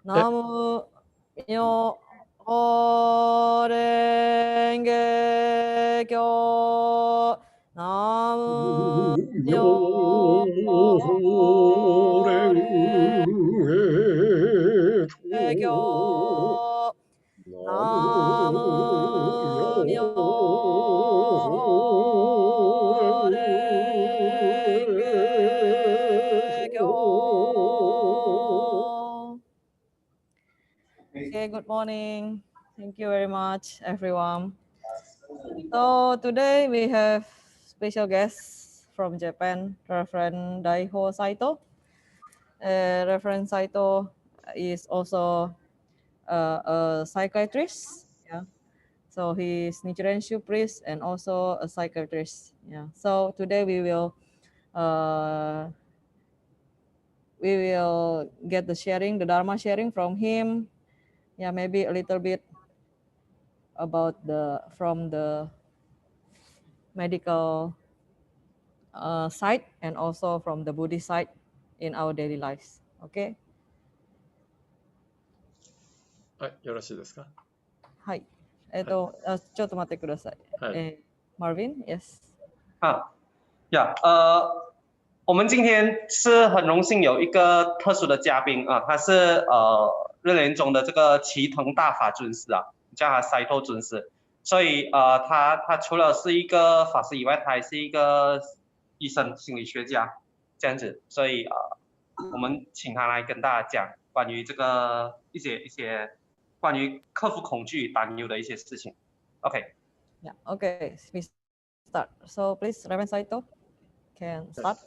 ナムミョホレンゲキョナムミョホレンゲキョナムミョホレンゲキョOkay, good morning. Thank you very much, everyone. So today we have special guest from Japan, Reverend Daiho Saito. Reverend Saito is also a psychiatrist. Yeah. So he's Nichiren Shu priest and also a psychiatrist. Yeah. So today we will get the Dharma sharing from him. Yeah, maybe a little bit about from the medical side and also from the Buddhist side in our daily lives. Okay? はい、よろしいですか？はい。ちょっと待ってください。はい。Marvin, yes. 我们今天是很荣幸有一个特殊的嘉宾啊，他是日莲宗的这个齐藤大法尊师啊，叫他Saito尊师。所以他除了是一个法师以外，他还是一个医生、心理学家这样子。所以我们请他来跟大家讲关于这个一些关于克服恐惧、担忧的一些事情。OK。Yeah. Okay. We start. So please, Reverend Saito, can start.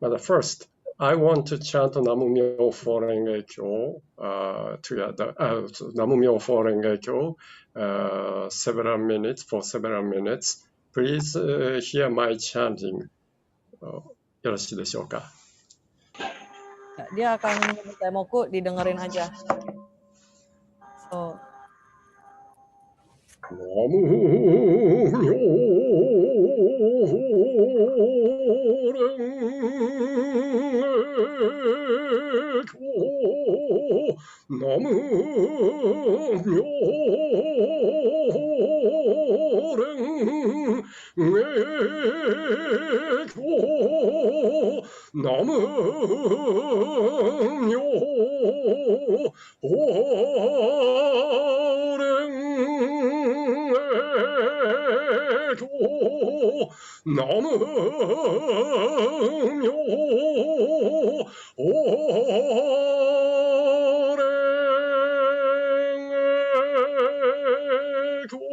But first, I want to chant Namu Myoho Renge Kyo together. Namu Myoho Renge Kyo several minutes. Please hear my chanting. よろしいでしょうか? Dia akan menyebut demoku, didengerin aja. So. Namu Myoho Renge Kyo. Namu Myoho Renge Kyo. Namu Myoho Namu Myoho Renge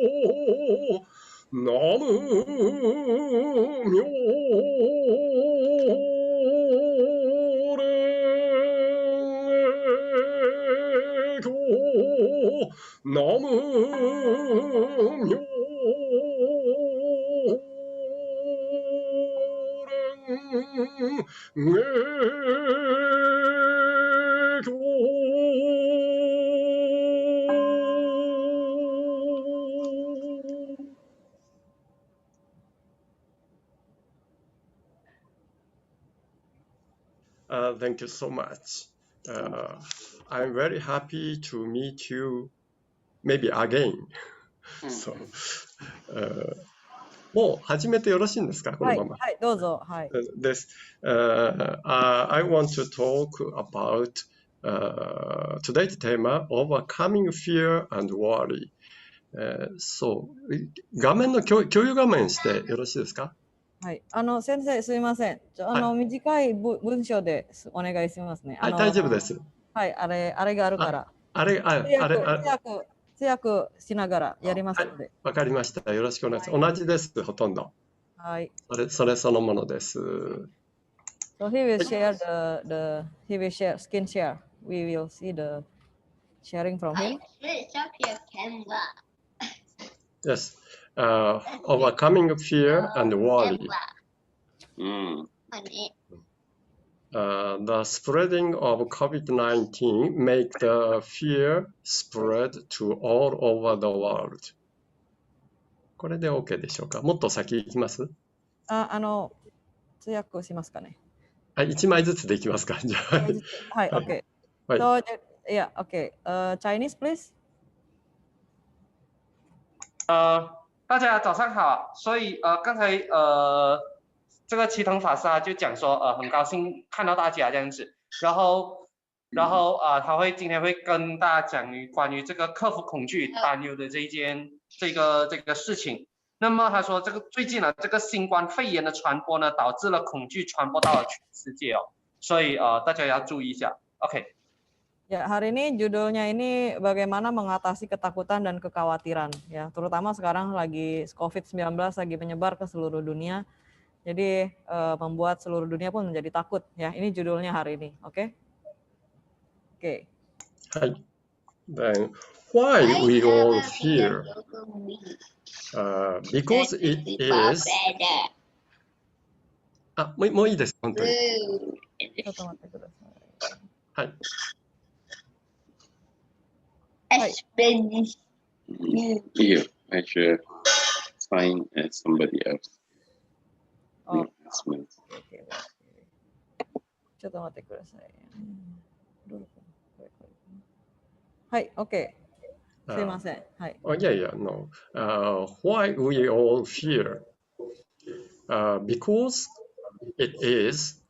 Kyo. Namu Myoho Renge Kyo. Namu Myoho Thank you so much. I'm very happy to meet you, maybe again. So, もう始めてよろしいんですか？このまま。はい、どうぞ。はい。です。I want to talk about today's tema, overcoming fear and worry. そう、画面の共有画面してよろしいですか？はい、先生すいません。短い文章でお願いしますね。はい、大丈夫です。はい、あれがあるから。通訳しながらやりますので。わかりました。よろしくお願いします。同じです、ほとんど。はい。それそのものです。So he will share he will share screen share. We will see the sharing from him. Yes. Overcoming fear and worry. The spreading of COVID-19 make the fear spread to all over the world. これで OK でしょうか？もっと先行きます？通訳しますかね。1枚ずつできますか？じゃあ。はい、OK。はい。 So, yeah, OK。Chinese, please。大家早上好。所以刚才这个齐藤法师就讲说很高兴看到大家这样子，然后他今天会跟大家讲关于这个克服恐惧担忧的这个事情。那么他说这个最近这个新冠肺炎的传播呢，导致了恐惧传播到了全世界哦，所以大家要注意一下。OK。Ya, hari ini judulnya ini bagaimana mengatasi ketakutan dan kekhawatiran ya, terutama sekarang lagi COVID-19 lagi menyebar ke seluruh dunia. Jadi membuat seluruh dunia pun menjadi takut ya. Ini judulnya hari ini, oke? Oke. Hai. Then why we all fear? Because it is. もういいです、本当に。ちょっと待ってください。はい。Here, I should find somebody else. ちょっと待ってください。はい、OK。すいません。はい。No. Why we all fear? Because it is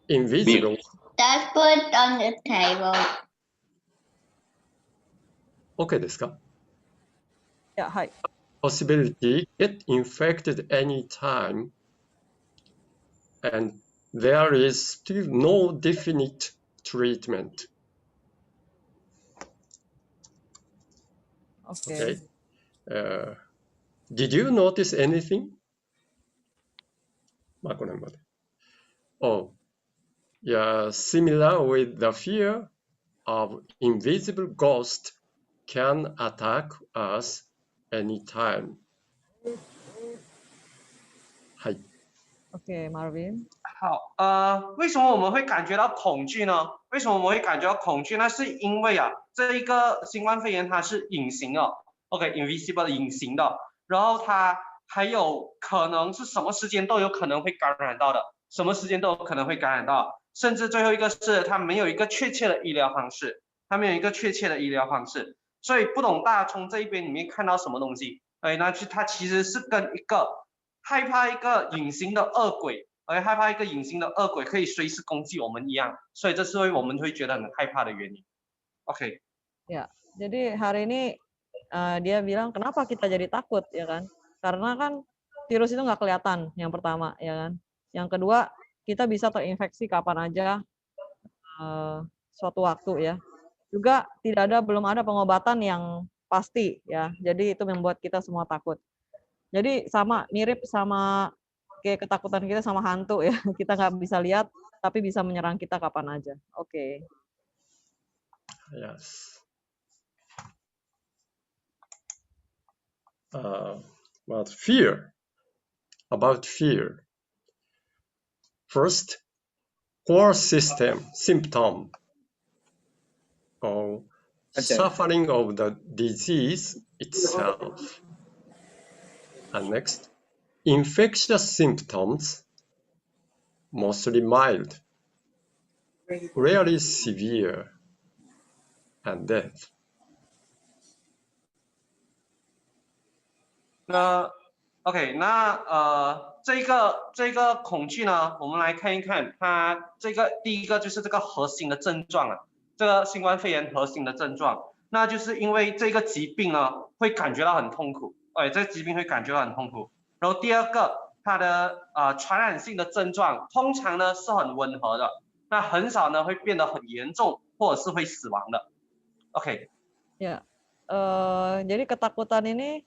invisible. Just put on the table. OK ですか？いや、はい。Possibility get infected anytime, and there is still no definite treatment. Okay. Did you notice anything? まあこれまで。Oh, yeah, similar with the fear of invisible ghost can attack us anytime. はい。OK, Marvin。好，为什么我们会感觉到恐惧呢？为什么我们会感觉到恐惧呢？是因为这一个新冠肺炎它是隐形的 ，OK，invisible 隐形的，然后它还有可能是什么时间都有可能会感染到的，什么时间都有可能会感染到，甚至最后一个是它没有一个确切的医疗方式，所以不懂大家从这一边里面看到什么东西？那它其实是跟一个害怕一个隐形的恶鬼。害怕一个隐形的恶鬼可以随时攻击我们一样，所以这是我们会觉得很害怕的原因。OK。Ya, jadi hari ini dia bilang kenapa kita jadi takut ya kan? Karena kan virus itu nggak kelihatan yang pertama ya kan. Yang kedua kita bisa terinfeksi kapan aja suatu waktu ya. Juga belum ada pengobatan yang pasti ya. Jadi itu membuat kita semua takut. Jadi mirip sama kayak ketakutan kita sama hantu ya, kita nggak bisa lihat, tapi bisa menyerang kita kapan aja. Oke. Yes. About fear. First, core symptom or suffering of the disease itself. And next, infectious symptoms, mostly mild, rarely severe, and death. OK， 那这个恐惧呢，我们来看一看它第一个就是这个核心的症状这个新冠肺炎核心的症状，那就是因为这个疾病呢会感觉到很痛苦，这个疾病会感觉到很痛苦。然后第二个，它的传染性的症状通常呢是很温和的，那很少呢会变得很严重或者是会死亡的。OK。Ya, jadi ketakutan ini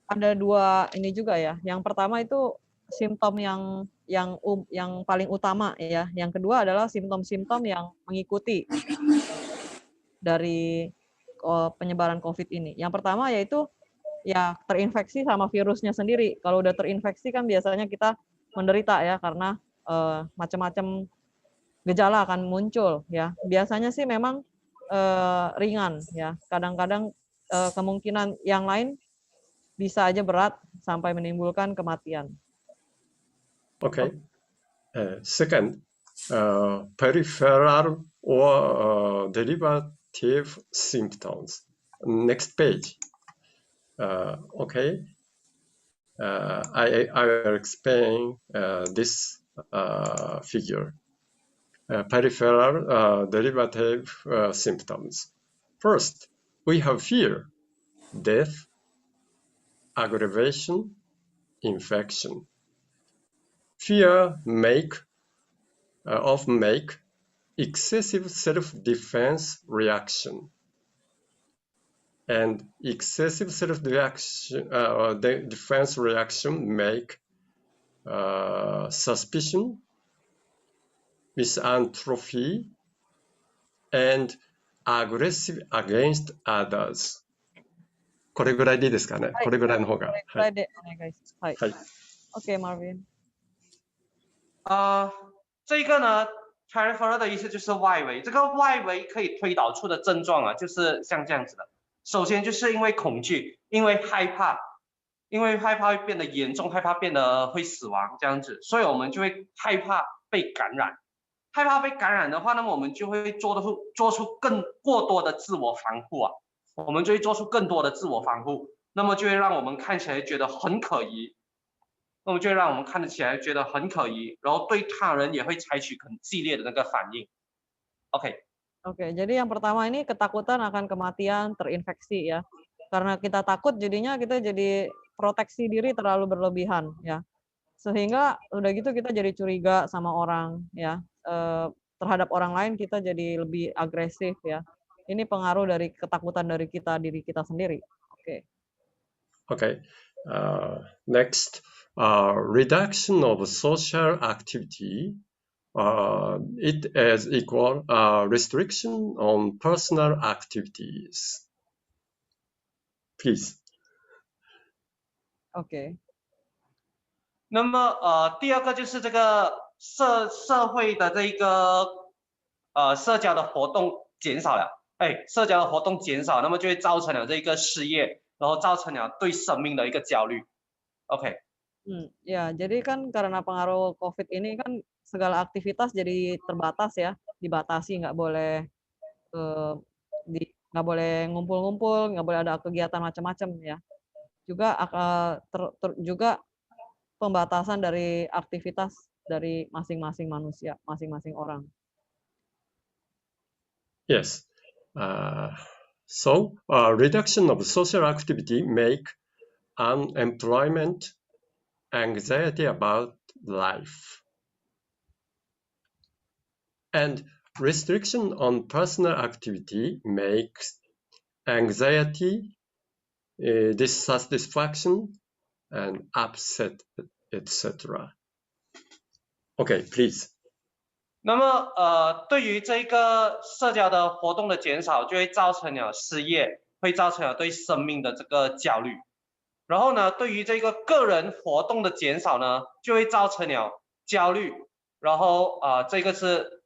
ada dua ini juga ya. Yang pertama itu simptom yang paling utama ya. Yang kedua adalah simptom-simptom yang mengikuti dari penyebaran COVID ini. Yang pertama yaitu ya terinfeksi sama virusnya sendiri. Kalau udah terinfeksi kan biasanya kita menderita ya karena macam-macam gejala akan muncul ya. Biasanya sih memang ringan ya. Kadang-kadang kemungkinan yang lain bisa aja berat sampai menimbulkan kematian. Okay. Second, peripheral or derivative symptoms. Next page. Okay. I will explain this figure. Peripheral derivative symptoms. First, we have fear, death, aggravation, infection. Fear often make excessive self-defense reaction. And excessive self-defense reaction make suspicion, misanthropy, and aggressive against others. これぐらいでいいですかね。これぐらいの方が。これぐらいでお願いします。はい。OK, Marvin。这个呢 peripheral 的意思就是外围，这个外围可以推导出的症状啊，就是像这样子的。首先就是因为恐惧，因为害怕会变得严重，害怕变得会死亡这样子，所以我们就会害怕被感染。害怕被感染的话，那么我们就会做出过多的自我防护啊，我们就会做出更多的自我防护，那么就会让我们看起来觉得很可疑。那么就会让我们看得起来觉得很可疑，然后对他人也会采取很激烈的那个反应。Oke, jadi yang pertama ini ketakutan akan kematian, terinfeksi ya. Karena kita takut jadinya kita jadi proteksi diri terlalu berlebihan ya. Sehingga udah gitu kita jadi curiga sama orang ya. Terhadap orang lain kita jadi lebih agresif ya. Ini pengaruh dari ketakutan dari diri kita sendiri. Oke. Next. Reduction of social activity, it is equal restriction on personal activities. Please. OK. 那么第二个就是这个社会的这个社交的活动减少了，社交的活动减少，那么就会造成了这个失业，然后造成了对生命的一个焦虑。OK. Ya, jadi kan karena pengaruh COVID ini kan segala aktivitas jadi terbatas ya, dibatasi, nggak boleh ngumpul-ngumpul, nggak boleh ada kegiatan macam-macam ya. Juga juga pembatasan dari aktivitas dari masing-masing manusia, masing-masing orang. Yes. So reduction of social activity make unemployment, anxiety about life, and restriction on personal activity makes anxiety, dissatisfaction, and upset, etc. Okay, please. 那么对于这个社交的活动的减少，就会造成了失业，会造成了对生命的这个焦虑。然后呢，对于这个个人活动的减少呢，就会造成了焦虑，然后这个是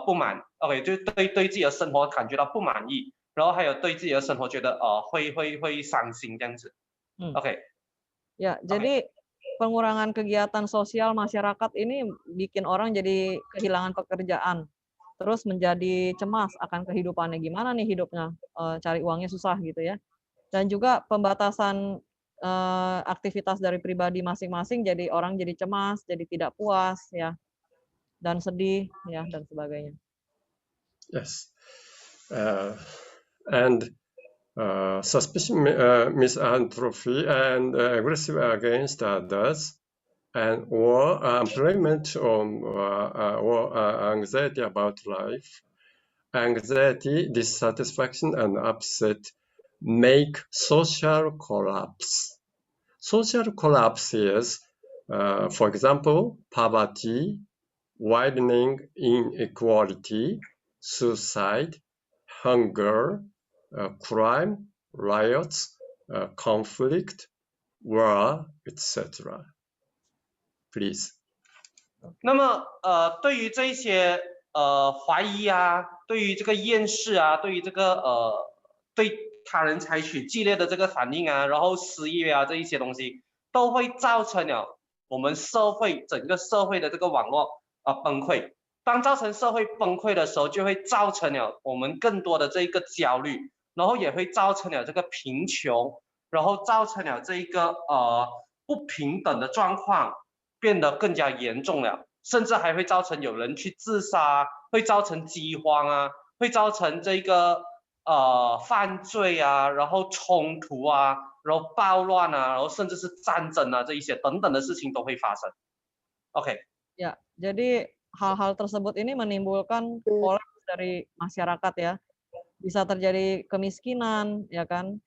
不满 ，OK， 就对自己的生活感觉到不满意，然后还有对自己的生活觉得会伤心这样子。OK. Ya, jadi pengurangan kegiatan sosial masyarakat ini bikin orang jadi kehilangan pekerjaan, terus menjadi cemas akan kehidupannya, gimana nih hidupnya, cari uangnya susah gitu ya. Dan juga pembatasan aktivitas dari pribadi masing-masing, jadi orang jadi cemas, jadi tidak puas ya, dan sedih ya, dan sebagainya. Yes. And suspicion, misanthropy, and aggressive against others, and or employment or anxiety about life, anxiety, dissatisfaction, and upset make social collapse. Social collapse is, for example, poverty, widening inequality, suicide, hunger, crime, riots, conflict, war, etc. Please. 那么对于这些怀疑啊，对于这个厌世啊，对于这个对他人采取激烈的这个反应啊，然后失业啊这一些东西，都会造成了我们社会整个社会的这个网络崩溃。当造成社会崩溃的时候，就会造成了我们更多的这一个焦虑，然后也会造成了这个贫穷，然后造成了这一个不平等的状况变得更加严重了，甚至还会造成有人去自杀，会造成饥荒啊，会造成这个犯罪啊，然后冲突啊，然后暴乱啊，然后甚至是战争啊，这一些等等的事情都会发生。OK。Ya, jadi hal-hal tersebut ini menimbulkan kolaps dari masyarakat ya. Bisa terjadi kemiskinan, ya kan,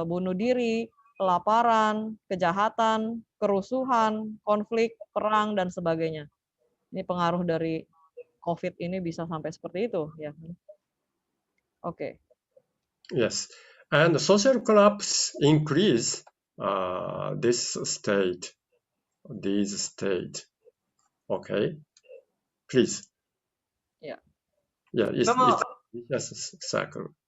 bunuh diri, kelaparan, kejahatan, kerusuhan, konflik, perang dan sebagainya. Ini pengaruh dari COVID ini bisa sampai seperti itu, ya. Oke. Yes, and social collapse increase this state. Okay, please. Yeah. Yeah, it's vicious cycle.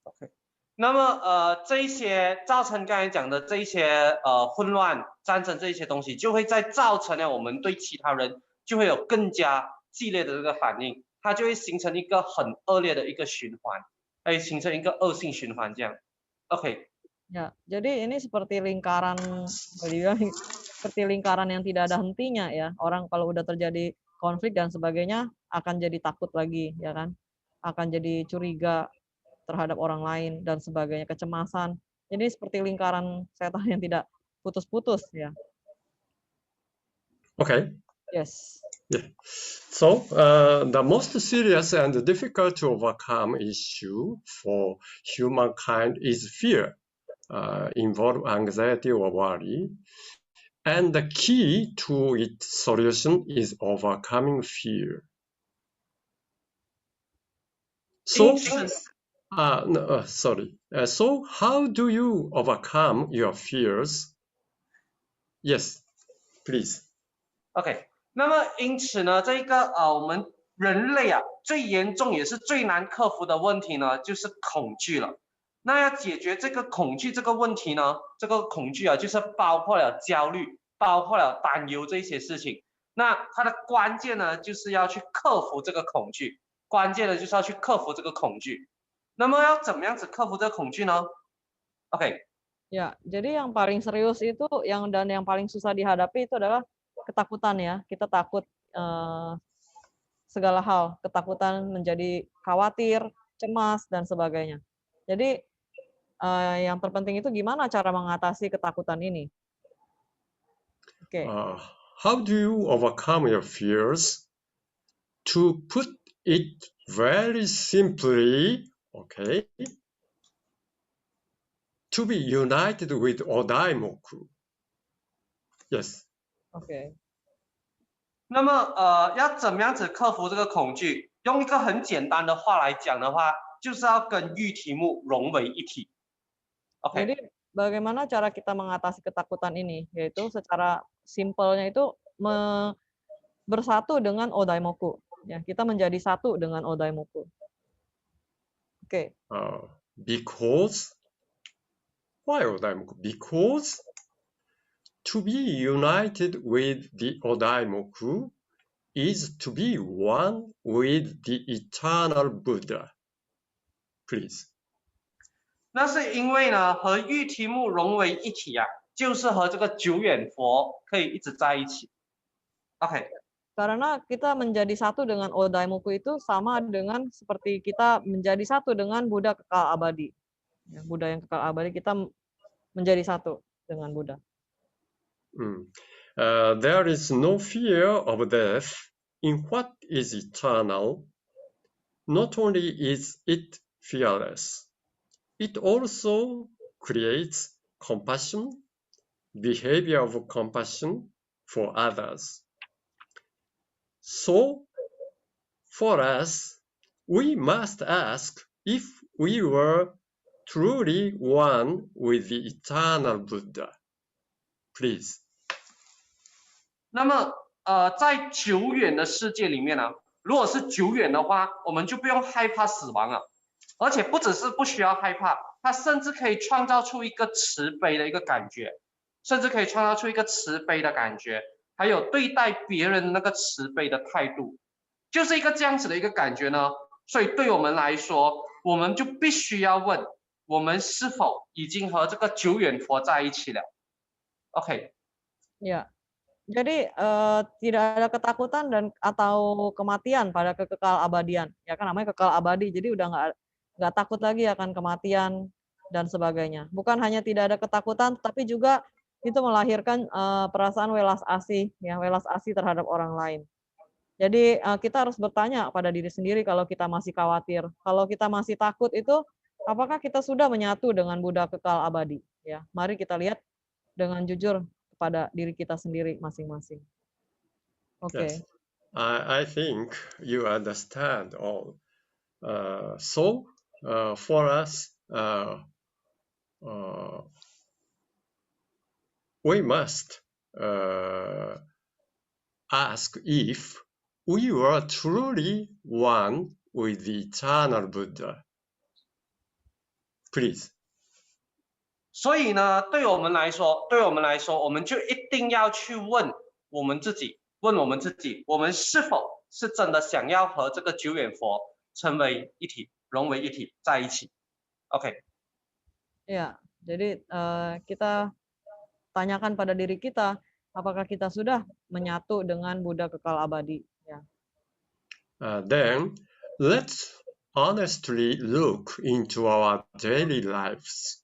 OK， 那么这一些造成刚才讲的这一些混乱、战争这一些东西，就会在造成了我们对其他人就会有更加激烈的这个反应，它就会形成一个很恶劣的一个循环，形成一个恶性循环这样。OK。 Ya, jadi ini seperti lingkaran, seperti lingkaran yang tidak ada hentinya ya. Orang kalau udah terjadi konflik dan sebagainya akan jadi takut lagi, ya kan? Akan jadi curiga terhadap orang lain dan sebagainya, kecemasan. Jadi seperti lingkaran setan yang tidak putus-putus ya. Okay. Yes. Yeah. So the most serious and difficult to overcome issue for humankind is fear. Involve anxiety or worry, and the key to its solution is overcoming fear. So, so how do you overcome your fears? Yes, please. OK， 那么因此呢，这个我们人类最严重也是最难克服的问题呢，就是恐惧了。那要解决这个恐惧这个问题呢，这个恐惧就是包括了焦虑，包括了担忧这些事情。那它的关键呢，就是要去克服这个恐惧，关键的就是要去克服这个恐惧。那么要怎么样子克服这个恐惧呢 ？OK。 Ya, jadi yang paling serius itu yang paling susah dihadapi itu adalah ketakutan ya. Kita takut segala hal, ketakutan menjadi khawatir, cemas dan sebagainya. Jadi yang terpenting itu gimana cara mengatasi ketakutan ini? Oke. How do you overcome your fears? To put it very simply, okay, to be united with Odaimoku. Yes. Okay. 那么要怎么样子克服这个恐惧？用一个很简单的话来讲的话，就是要跟玉题目融为一体。Okay. Jadi bagaimana cara kita mengatasi ketakutan ini? Yaitu secara simpelnya itu bersatu dengan Odaimoku. Ya, kita menjadi satu dengan Odaimoku. Oke. Because why Odaimoku? Because to be united with the Odaimoku is to be one with the eternal Buddha. Please. 那是因为呢，和玉题目融为一体就是和这个久远佛可以一直在一起。OK。 Karena kita menjadi satu dengan Odaimoku itu sama dengan seperti kita menjadi satu dengan Buddha kekal abadi. Ya, Buddha yang kekal abadi, kita menjadi satu dengan Buddha. There is no fear of death in what is eternal. Not only is it fearless, it also creates compassion, behavior of compassion for others. So, for us, we must ask if we were truly one with the eternal Buddha. Please. 那么在久远的世界里面呢，如果是久远的话，我们就不用害怕死亡了，而且不只是不需要害怕，它甚至可以创造出一个慈悲的一个感觉。甚至可以创造出一个慈悲的感觉，还有对待别人那个慈悲的态度，就是一个这样子的一个感觉呢。所以对我们来说，我们就必须要问，我们是否已经和这个久远佛在一起了 ？OK， Ya, jadi tidak ada ketakutan dan atau kematian pada kekal abadian. Ya kan namanya kekal abadi, jadi udah nggak takut lagi akan kematian dan sebagainya. Bukan hanya tidak ada ketakutan, tapi juga itu melahirkan perasaan welas asih, ya welas asih terhadap orang lain. Jadi kita harus bertanya pada diri sendiri kalau kita masih khawatir, kalau kita masih takut itu, apakah kita sudah menyatu dengan Buddha kekal abadi? Ya, mari kita lihat dengan jujur kepada diri kita sendiri masing-masing. Oke. Yes, I think you understand all. So for us, we must ask if we were truly one with the eternal Buddha. Please. 所以呢，对我们来说，我们就一定要去问我们自己，我们是否是真的想要和这个久远佛成为一体，融为一体，在一起 ？OK。 Ya, jadi kita tanyakan pada diri kita, apakah kita sudah menyatu dengan Buddha kekal abadi? Ya. Then let's honestly look into our daily lives,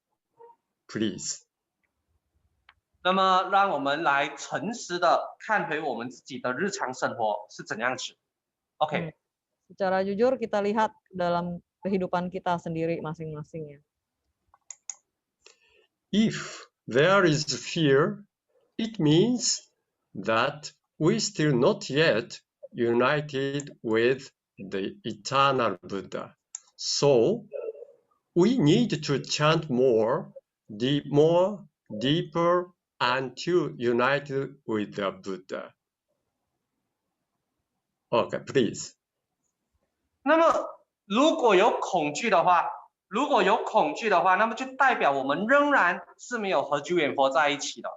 please. 那么，让我们来诚实的看回我们自己的日常生活是怎样子。OK， Secara jujur kita lihat dalam kehidupan kita sendiri masing-masing ya. If there is fear, it means that we still not yet united with the eternal Buddha. So we need to chant more, deeper until united with the Buddha. Okay, please. 那么如果有恐惧的话，那么就代表我们仍然是没有和久远佛在一起的。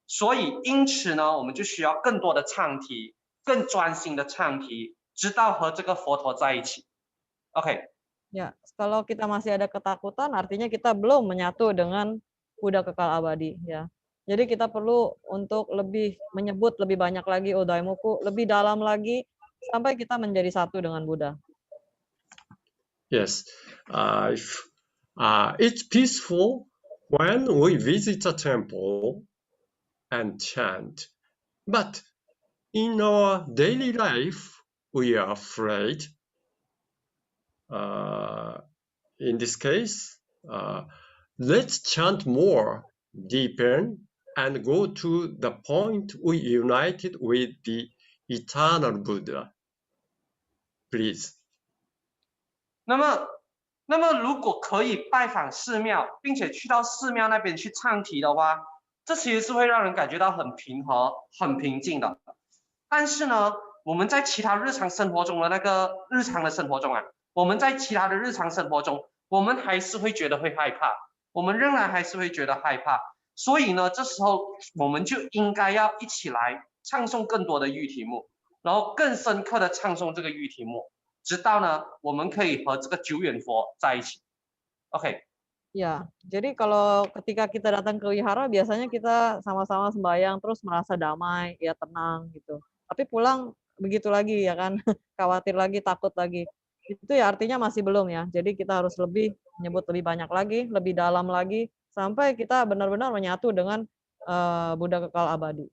所以，因此呢，我们就需要更多的唱题，更专心的唱题，直到和这个佛陀在一起。OK。 Ya, kalau kita masih ada ketakutan, artinya kita belum menyatu dengan Buddha kekal abadi ya. Jadi kita perlu untuk lebih menyebut lebih banyak lagi Odaimoku, lebih dalam lagi sampai kita menjadi satu dengan Buddha. Yes, it's peaceful when we visit a temple and chant, but in our daily life, we are afraid. In this case, let's chant more, deepen, and go to the point we united with the eternal Buddha. Please. 那么如果可以拜访寺庙，并且去到寺庙那边去唱题的话，这其实是会让人感觉到很平和、很平静的。但是呢，我们在其他日常生活中的我们在其他的日常生活中，我们还是会觉得会害怕，我们仍然还是会觉得害怕。所以呢，这时候我们就应该要一起来唱诵更多的御题目，然后更深刻的唱诵这个御题目，直到呢我们可以和这个久远佛在一起。OK。 Ya, jadi kalau ketika kita datang ke wihara biasanya kita sama-sama sembahyang terus merasa damai, ya tenang gitu. Tapi pulang begitu lagi ya kan, khawatir lagi, takut lagi. Itu ya artinya masih belum ya. Jadi kita harus lebih menyebut lebih banyak lagi, lebih dalam lagi sampai kita benar-benar menyatu dengan Buddha kekal abadi.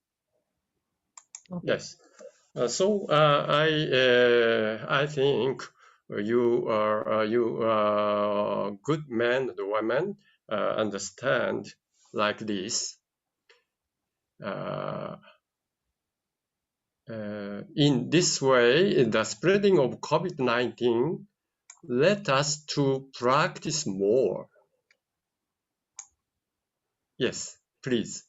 Okay. Yes. So I think you are good men and women understand like this. In this way, the spreading of COVID-19 led us to practice more. Yes, please.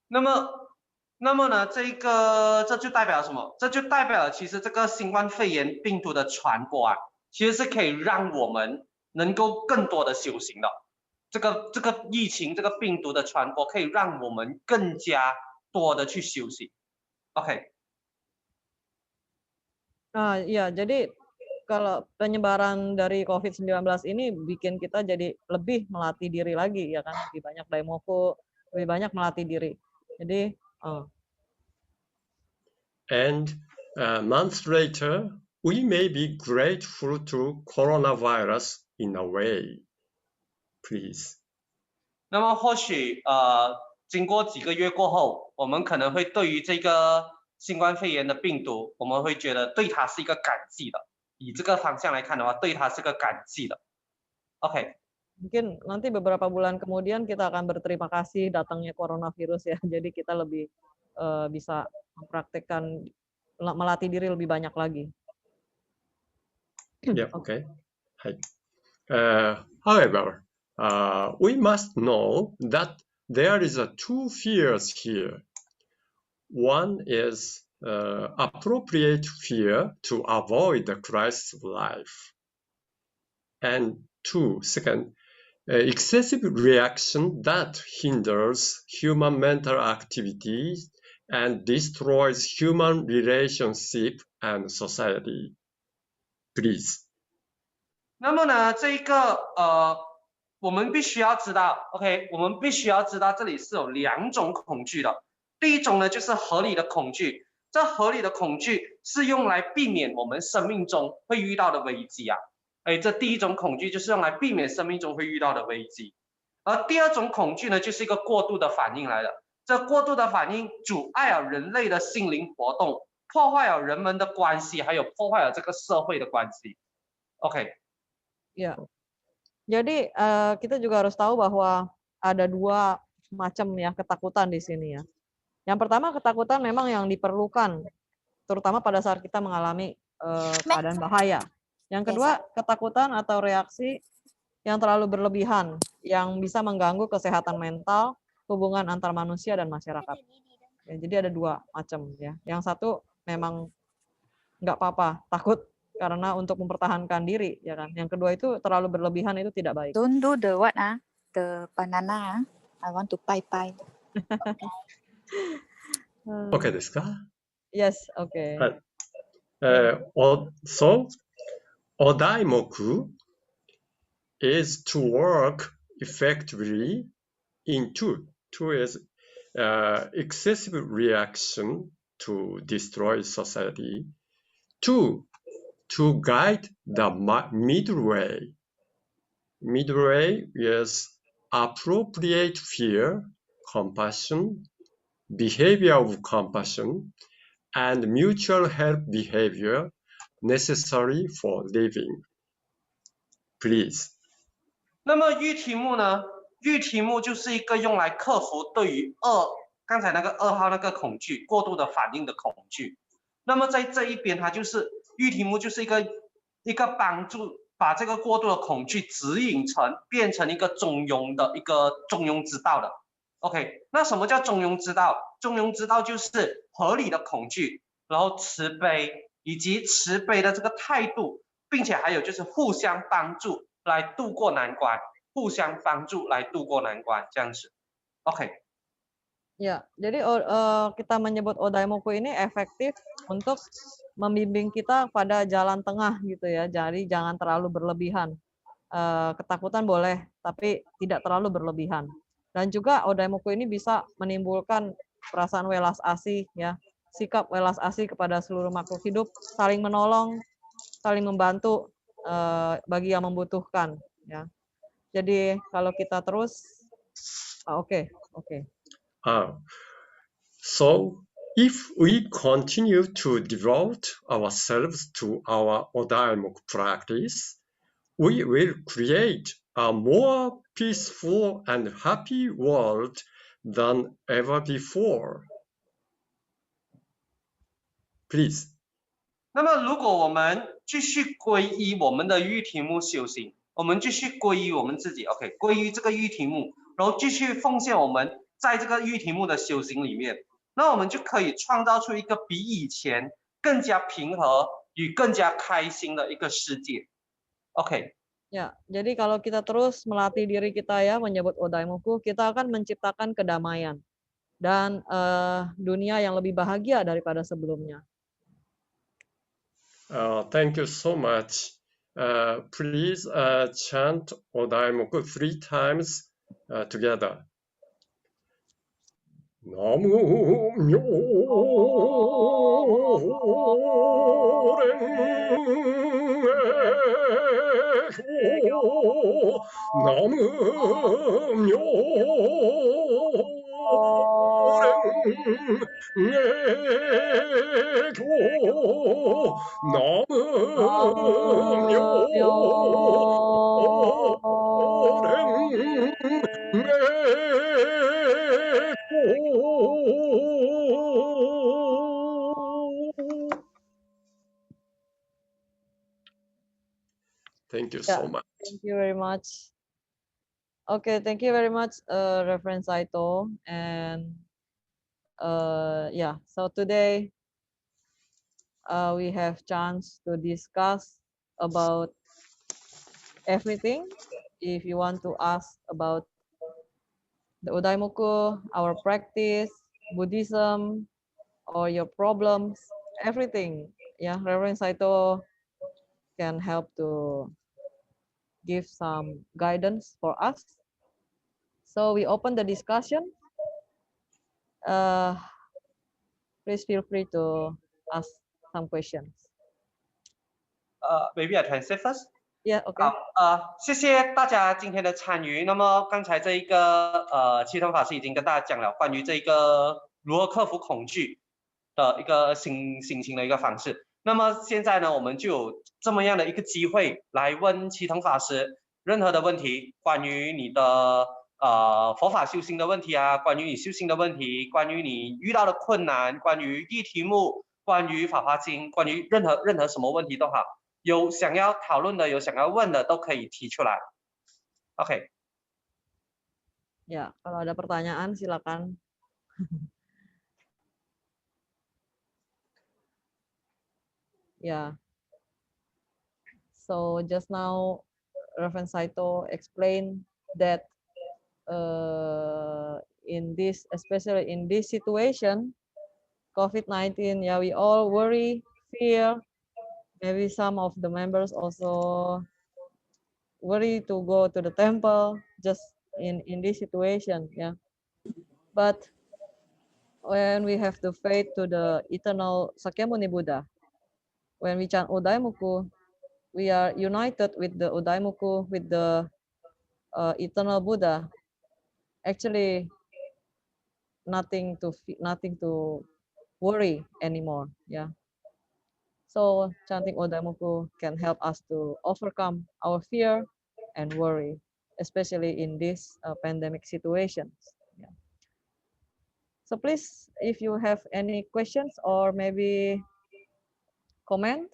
那么呢，这就代表什么？这就代表其实这个新冠肺炎病毒的传播啊，其实是可以让我们能够更多的修行的。这个疫情这个病毒的传播，可以让我们更加多的去休息。OK。Nah, iya, jadi kalau penyebaran dari COVID-19 ini bikin kita jadi lebih melatih diri lagi, ya kan? Lebih banyak daimoku, lebih banyak melatih diri. Jadi, And months later, we may be grateful to coronavirus in a way. Please. 那么或许经过几个月过后，我们可能会对于这个新冠肺炎的病毒，我们会觉得对它是一个感激的。以这个方向来看的话，对它是个感激的。OK。Mungkin nanti beberapa bulan kemudian kita akan berterima kasih datangnya coronavirus ya. Jadi kita lebih bisa mempraktekkan melatih diri lebih banyak lagi. Yeah, okay. However, we must know that there is two fears here. One is appropriate fear to avoid the crisis of life. And second, excessive reaction that hinders human mental activities and destroys human relationship and society. Please. 那么呢，这个我们必须要知道 ，OK， 我们必须要知道这里是有两种恐惧的。第一种呢，就是合理的恐惧，这合理的恐惧是用来避免我们生命中会遇到的危机啊。这第一种恐惧就是用来避免生命中会遇到的危机，而第二种恐惧呢，就是一个过度的反应来的。这过度的反应阻碍了人类的心灵活动，破坏了人们的关系，还有破坏了这个社会的关系。OK。Ya. Jadi kita juga harus tahu bahwa ada dua macam ya ketakutan di sini ya. Yang pertama ketakutan memang yang diperlukan, terutama pada saat kita mengalami keadaan bahaya. Yang kedua, ketakutan atau reaksi yang terlalu berlebihan, yang bisa mengganggu kesehatan mental, hubungan antar manusia dan masyarakat. Ya, jadi ada dua macam ya. Yang satu memang nggak apa-apa, takut karena untuk mempertahankan diri, ya kan. Yang kedua itu terlalu berlebihan itu tidak baik. Don't do the what the banana. I want to pai. Okay, desu ka? Yes, okay. So, odaimoku is to work effectively in two. Two is excessive reaction to destroy society. Two, to guide the middle way. Middle way is appropriate fear, compassion, behavior of compassion, and mutual help behavior necessary for living. Please. 那么预题目呢？预题目就是一个用来克服对于刚才那个2号那个恐惧过度的反应的恐惧。那么在这一边，它就是预题目就是一个帮助把这个过度的恐惧指引变成一个中庸之道的。OK， 那什么叫中庸之道？中庸之道就是合理的恐惧，然后慈悲以及慈悲的这个态度，并且还有就是互相帮助来度过难关，互相帮助来度过难关，这样子。OK。Ya, jadi kita menyebut odaimoku ini efektif untuk membimbing kita pada jalan tengah gitu ya. Jadi jangan terlalu berlebihan. Ketakutan boleh, tapi tidak terlalu berlebihan. Dan juga odaimoku ini bisa menimbulkan perasaan welas asih ya, sikap welas asih kepada seluruh makhluk hidup, saling menolong, saling membantu bagi yang membutuhkan ya. Jadi kalau kita terus oke. So, if we continue to devote ourselves to our odaimoku practice, we will create a more peaceful and happy world than ever before. Please. 那么，如果我们继续皈依我们的御题目修行，我们继续皈依我们自己 ，OK， 皈依这个御题目，然后继续奉献我们在这个御题目的修行里面，那我们就可以创造出一个比以前更加平和与更加开心的一个世界 ，OK。Ya, jadi kalau kita terus melatih diri kita ya menyebut Odaimuku, kita akan menciptakan kedamaian dan dunia yang lebih bahagia daripada sebelumnya. Thank you so much. Please chant Odaimoku 3 times together. Thank you so much. Thank you very much. Okay, thank you very much, Reverend Saito. And yeah, so today we have chance to discuss about everything. If you want to ask about the Odaimoku, our practice, Buddhism, or your problems, everything. Yeah, Reverend Saito can help to give some guidance for us. So we open the discussion. Please feel free to ask some questions. Maybe I translate first. Yeah, okay. 好，谢谢大家今天的参与。那么刚才这一个七藤法师已经跟大家讲了关于这个如何克服恐惧的一个心情的一个方式。那么现在呢，我们就有这么样的一个机会来问七藤法师任何的问题，关于你的佛法修行的问题啊，关于你修行的问题，关于你遇到的困难，关于议题目，关于法华经，关于任何什么问题都好。有想要讨论的，有想要问的，都可以提出来。OK。Ya, kalau ada pertanyaan silakan. Yeah. So just now, Reverend Saito explained that in this, especially in this situation, COVID-19, yeah, we all worry, fear. Maybe some of the members also worry to go to the temple just in this situation, yeah. But when we have the faith to the eternal Sakyamuni Buddha, when we chant Odaimuku, we are united with the Odaimuku, with the eternal Buddha. Actually, nothing to worry anymore, yeah. So chanting Odaimuku can help us to overcome our fear and worry, especially in this pandemic situations. Yeah. So please, if you have any questions or maybe comment.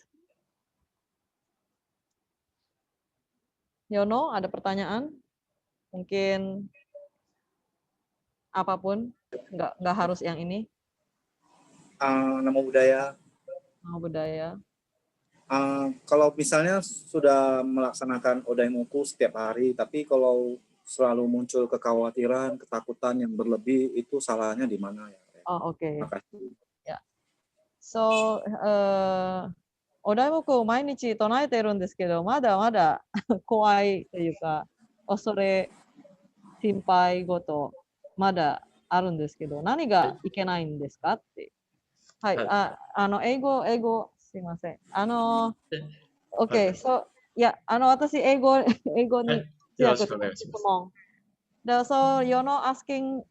Yono, ada pertanyaan? Mungkin apapun, nggak harus yang ini. Nama budaya. Nama budaya. Kalau misalnya sudah melaksanakan Odaimoku setiap hari, tapi kalau selalu muncul kekhawatiran, ketakutan yang berlebih, itu salahnya di mana ya? Oh, oke. Makasih. Ya. So, Odaimoku 毎日唱えてるんですけど、まだまだ怖いというか、恐れ、心配事、まだあるんですけど、何がいけないんですかって。はい。英語、すいません。OK、so、いや、私、英語に通訳する質問。So, you're not asking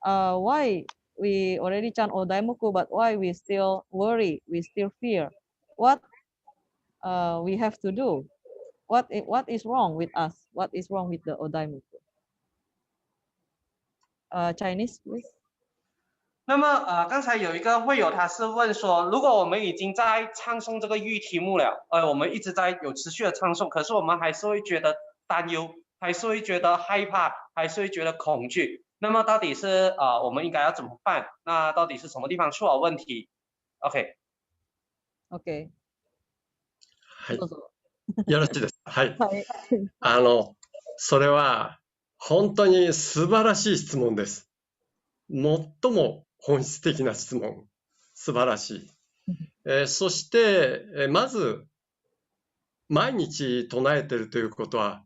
why we already chant Odaimuku, but why we still worry, we still fear. What we have to do? What is wrong with us? What is wrong with the Odaimuku? Chinese, please. 那么刚才有一个会友他是问说，如果我们已经在唱诵这个御题目了，我们一直在有持续的唱诵，可是我们还是会觉得担忧，还是会觉得害怕，还是会觉得恐惧。那么到底是我们应该要怎么办？那到底是什么地方出了问题 ？OK。はい。よろしいです。はい。はい。それは、本当に素晴らしい質問です。最も本質的な質問。素晴らしい。そして、まず、毎日唱えているということは、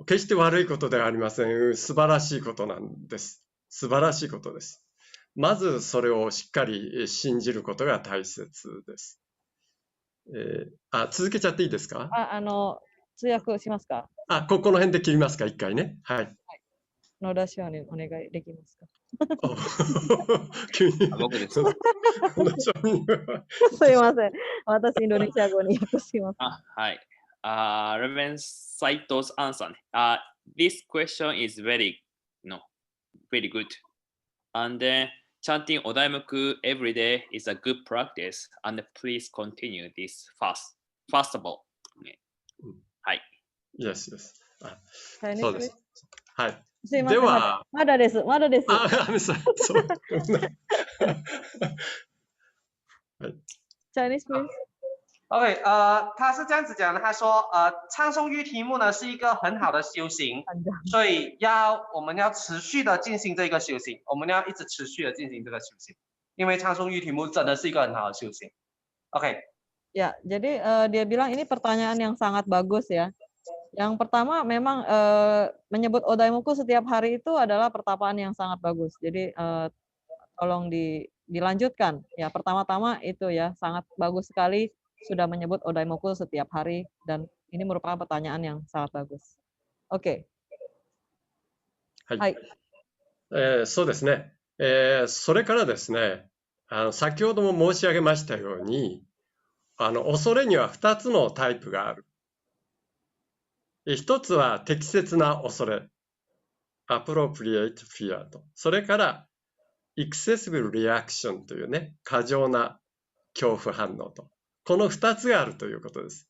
決して悪いことではありません。素晴らしいことなんです。素晴らしいことです。まずそれをしっかり信じることが大切です。続けちゃっていいですか？通訳しますか？この辺で切りますか、一回ね。はい。野田氏はね、お願いできますか？急に。僕です。すいません。私、インドネシア語に訳します。はい。Reverend Saito's answer. This question is very good. And chanting Odaimuku every day is a good practice. And please continue this first of all. はい。Yes, yes. そうです。はい。すいません。では、まだです。まだです。Chinese, please. OK，他是这样子讲的，他说，唱诵语题目呢是一个很好的修行，所以我们要持续的进行这个修行，我们要一直持续的进行这个修行，因为唱诵语题目真的是一个很好的修行。OK。Ya, jadi dia bilang ini pertanyaan yang sangat bagus ya. Yang pertama memang menyebut Odaimuku setiap hari itu adalah pertapaan yang sangat bagus. Jadi tolong dilanjutkan. Ya, pertama-tama itu ya sangat bagus sekali sudah menyebut Odaimuku setiap hari dan ini merupakan pertanyaan yang sangat bagus. Oke. はい。そうですね。それからですね、先ほども申し上げましたように、恐れには2つのタイプがある。一つは適切な恐れ、appropriate fear と。それから、excessive reaction というね、過剰な恐怖反応と。この2つがあるということです。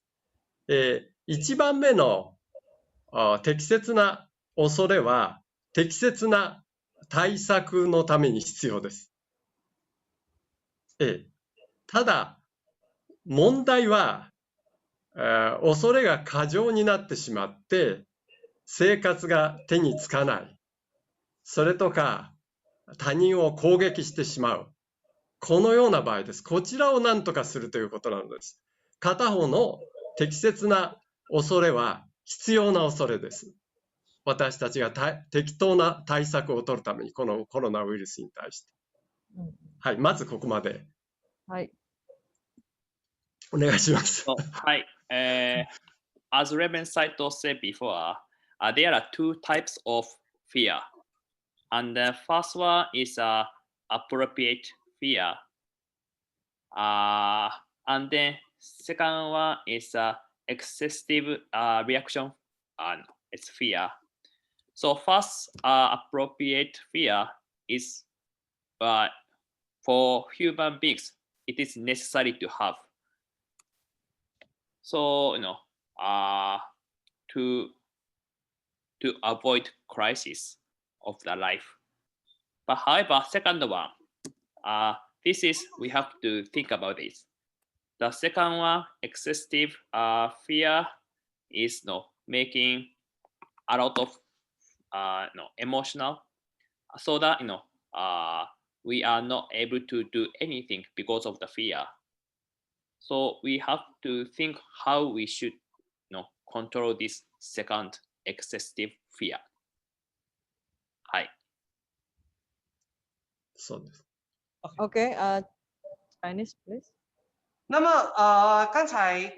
1番目の適切な恐れは、適切な対策のために必要です。ただ、問題は、恐れが過剰になってしまって生活が手につかない、それとか他人を攻撃してしまう、このような場合です。こちらを何とかするということなのです。片方の適切な恐れは必要な恐れです。私たちが適当な対策を取るためにこのコロナウイルスに対して、はい、まずここまで。はい。お願いします。はい。As Reverend Saito said before, there are two types of fear. And the first one is appropriate fear. And then second one is excessive reaction. It's fear. So first, appropriate fear is for human beings, it is necessary to have. So, to avoid crisis of the life. But however, second one, this is, we have to think about this. The second one, excessive fear is making a lot of emotional, so that we are not able to do anything because of the fear. So we have to think how we should control this second excessive fear. はい。そうです。Okay, Chinese, please. 那么刚才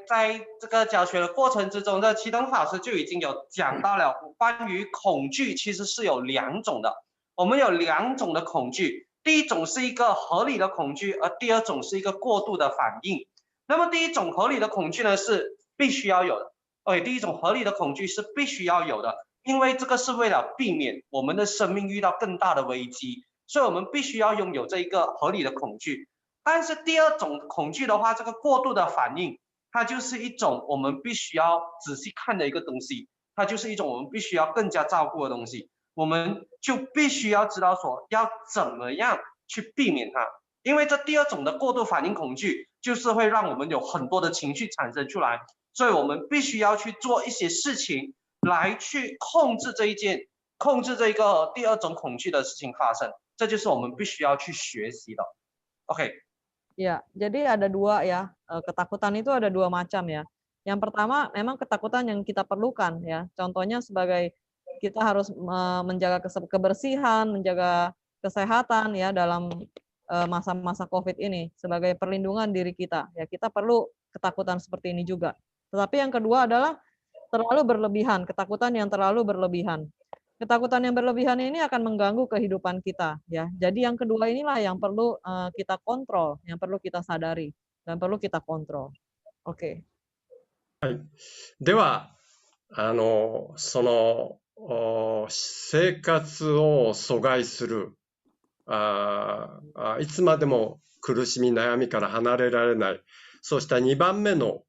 在这个教学的过程之中，这启东法师就已经有讲到了关于恐惧，其实是有两种的。我们有两种的恐惧，第一种是一个合理的恐惧，而第二种是一个过度的反应。那么第一种合理的恐惧呢是必须要有的，第一种合理的恐惧是必须要有的，因为这个是为了避免我们的生命遇到更大的危机，所以我们必须要拥有这一个合理的恐惧。但是第二种恐惧的话，这个过度的反应，它就是一种我们必须要仔细看的一个东西，它就是一种我们必须要更加照顾的东西，我们就必须要知道说要怎么样去避免它，因为这第二种的过度反应恐惧就是会让我们有很多的情绪产生出来，所以我们必须要去做一些事情来去控制这个第二种恐惧的事情发生，这就是我们必须要去学习的。OK。Ya, jadi ada dua ya, ketakutan itu ada dua macam ya. Yang pertama memang ketakutan yang kita perlukan ya. Contohnya sebagai kita harus menjaga kebersihan, menjaga kesehatan ya dalam masa-masa COVID ini sebagai perlindungan diri kita. Ya, kita perlu ketakutan seperti ini juga. Tetapi yang kedua adalah terlalu berlebihan, ketakutan yang terlalu berlebihan. Ketakutan yang berlebihan ini akan mengganggu kehidupan kita ya. Jadi yang kedua inilah yang perlu kita kontrol, yang perlu kita sadari dan perlu kita kontrol. Oke. はい。では、その生活を阻害するいつまでも苦しみ悩みから離れられない、そうした2番目の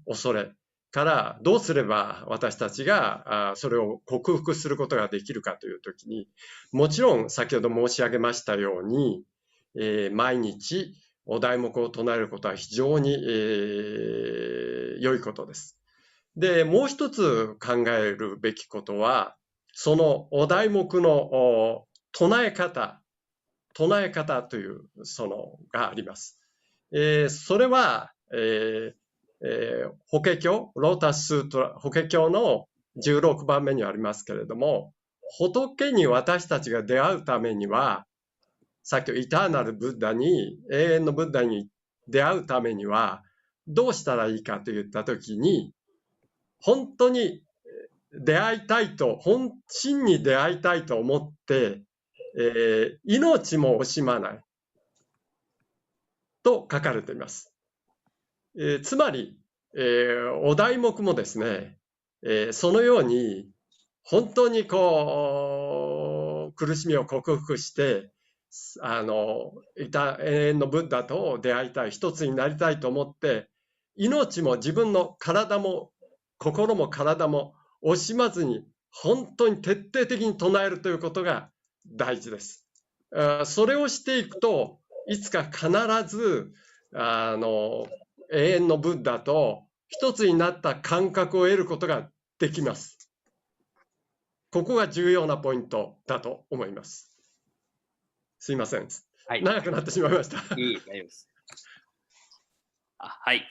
恐れからどうすれば私たちがそれを克服することができるかというときに、もちろん先ほど申し上げましたように、毎日お題目を唱えることは非常に良いことです。で、もう一つ考えるべきことは、そのお題目の唱え方というがあります。それは、法華経、ロータススートラ、法華経の16番目にありますけれども、仏に私たちが出会うためには、さっきイターナルブッダに、永遠のブッダに出会うためには、どうしたらいいかといったときに、本当に出会いたいと、本心に出会いたいと思って、命も惜しまないと書かれています。つまり、お題目もですね、そのように本当に苦しみを克服して永遠のブッダと出会いたい、一つになりたいと思って命も自分の体も心も体も惜しまずに本当に徹底的に唱えるということが大事です。それをしていくといつか必ず永遠のブッダと一つになった感覚を得ることができます。ここが重要なポイントだと思います。すいません。はい、長くなってしまいました。いい、大丈夫です。はい。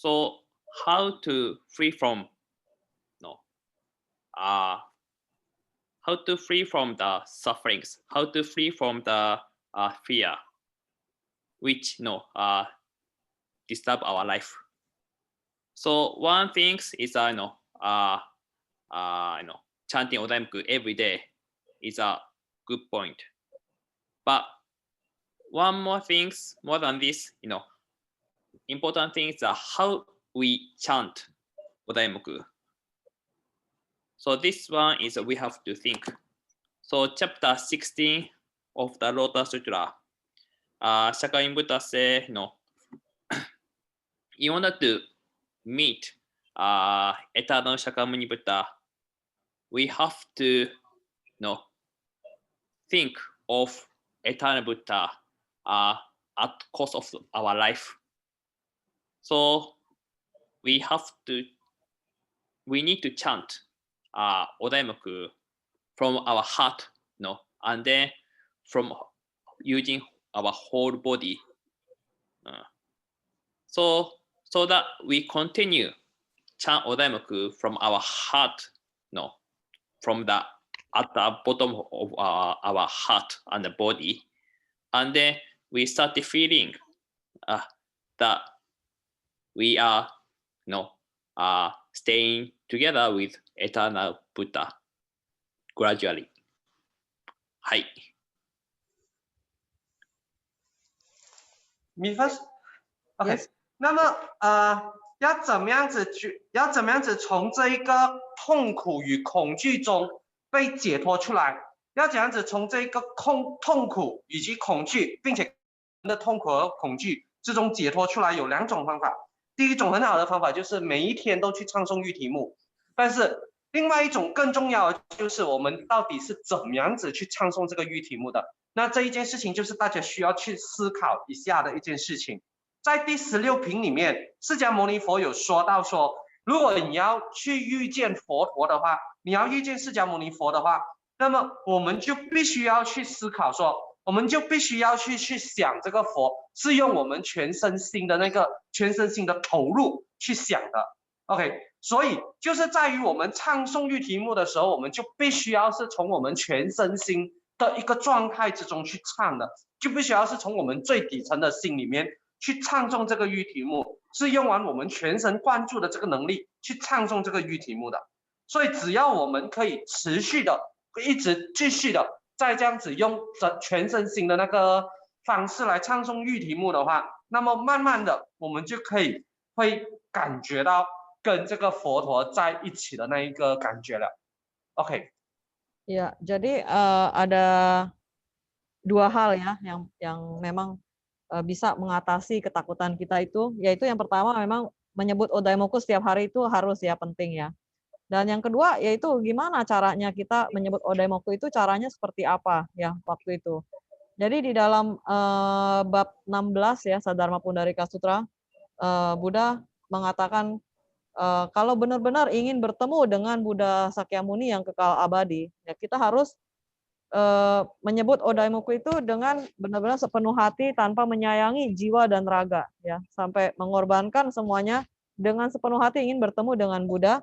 So how to free from how to free from the sufferings, how to free from the fear which disturb our life. So one thing is chanting Odaimoku every day is a good point. But one more things, more than this, important thing is how we chant Odaimoku. So this one is we have to think. So chapter 16 of the Lotus Sutra, Shakyamuni Buddha say, in order to meet eternal Shakyamuni Buddha, we have to think of eternal Buddha at cost of our life. So we need to chant Odaimoku from our heart, and then from using our whole body. So that we continue chant Odaimoku from our heart, from at the bottom of our heart and the body, and then we start feeling that we are staying together with eternal Buddha gradually. はい。米芬 ，OK， 那么要怎么样子从这一个痛苦与恐惧中被解脱出来？要怎样子从这一个痛苦以及恐惧，并且的痛苦和恐惧之中解脱出来？有两种方法。第一种很好的方法就是每一天都去唱诵御题目，但是另外一种更重要的就是我们到底是怎么样子去唱诵这个喻题目的。那这一件事情就是大家需要去思考一下的一件事情。在第16品里面，释迦牟尼佛有说到说，如果你要去遇见佛陀的话，你要遇见释迦牟尼佛的话，那么我们就必须要去思考说，我们就必须要去想这个佛是用我们全身心的投入去想的。OK， 所以就是在于我们唱诵喻题目的时候，我们就必须要是从我们全身心的一个状态之中去唱的，就必须要是从我们最底层的心里面去唱诵这个喻题目，是用完我们全神贯注的这个能力去唱诵这个喻题目的。所以只要我们可以持续的一直继续的再这样子用全身心的那个方式来唱诵喻题目的话，那么慢慢的我们就会感觉到跟这个佛陀在一起的那一个感觉了。OK。Ya, jadi ada dua hal ya yang memang bisa mengatasi ketakutan kita itu, yaitu yang pertama memang menyebut Odaimoku setiap hari itu harus ya, penting ya. Dan yang kedua yaitu gimana caranya kita menyebut Odaimoku itu, caranya seperti apa ya waktu itu. Jadi di dalam bab 16 ya Sadharma Pundarika Sutra, Buddha mengatakan kalau benar-benar ingin bertemu dengan Buddha Sakyamuni yang kekal abadi, ya kita harus menyebut Odaimoku itu dengan benar-benar sepenuh hati tanpa menyayangi jiwa dan raga, ya, sampai mengorbankan semuanya dengan sepenuh hati ingin bertemu dengan Buddha.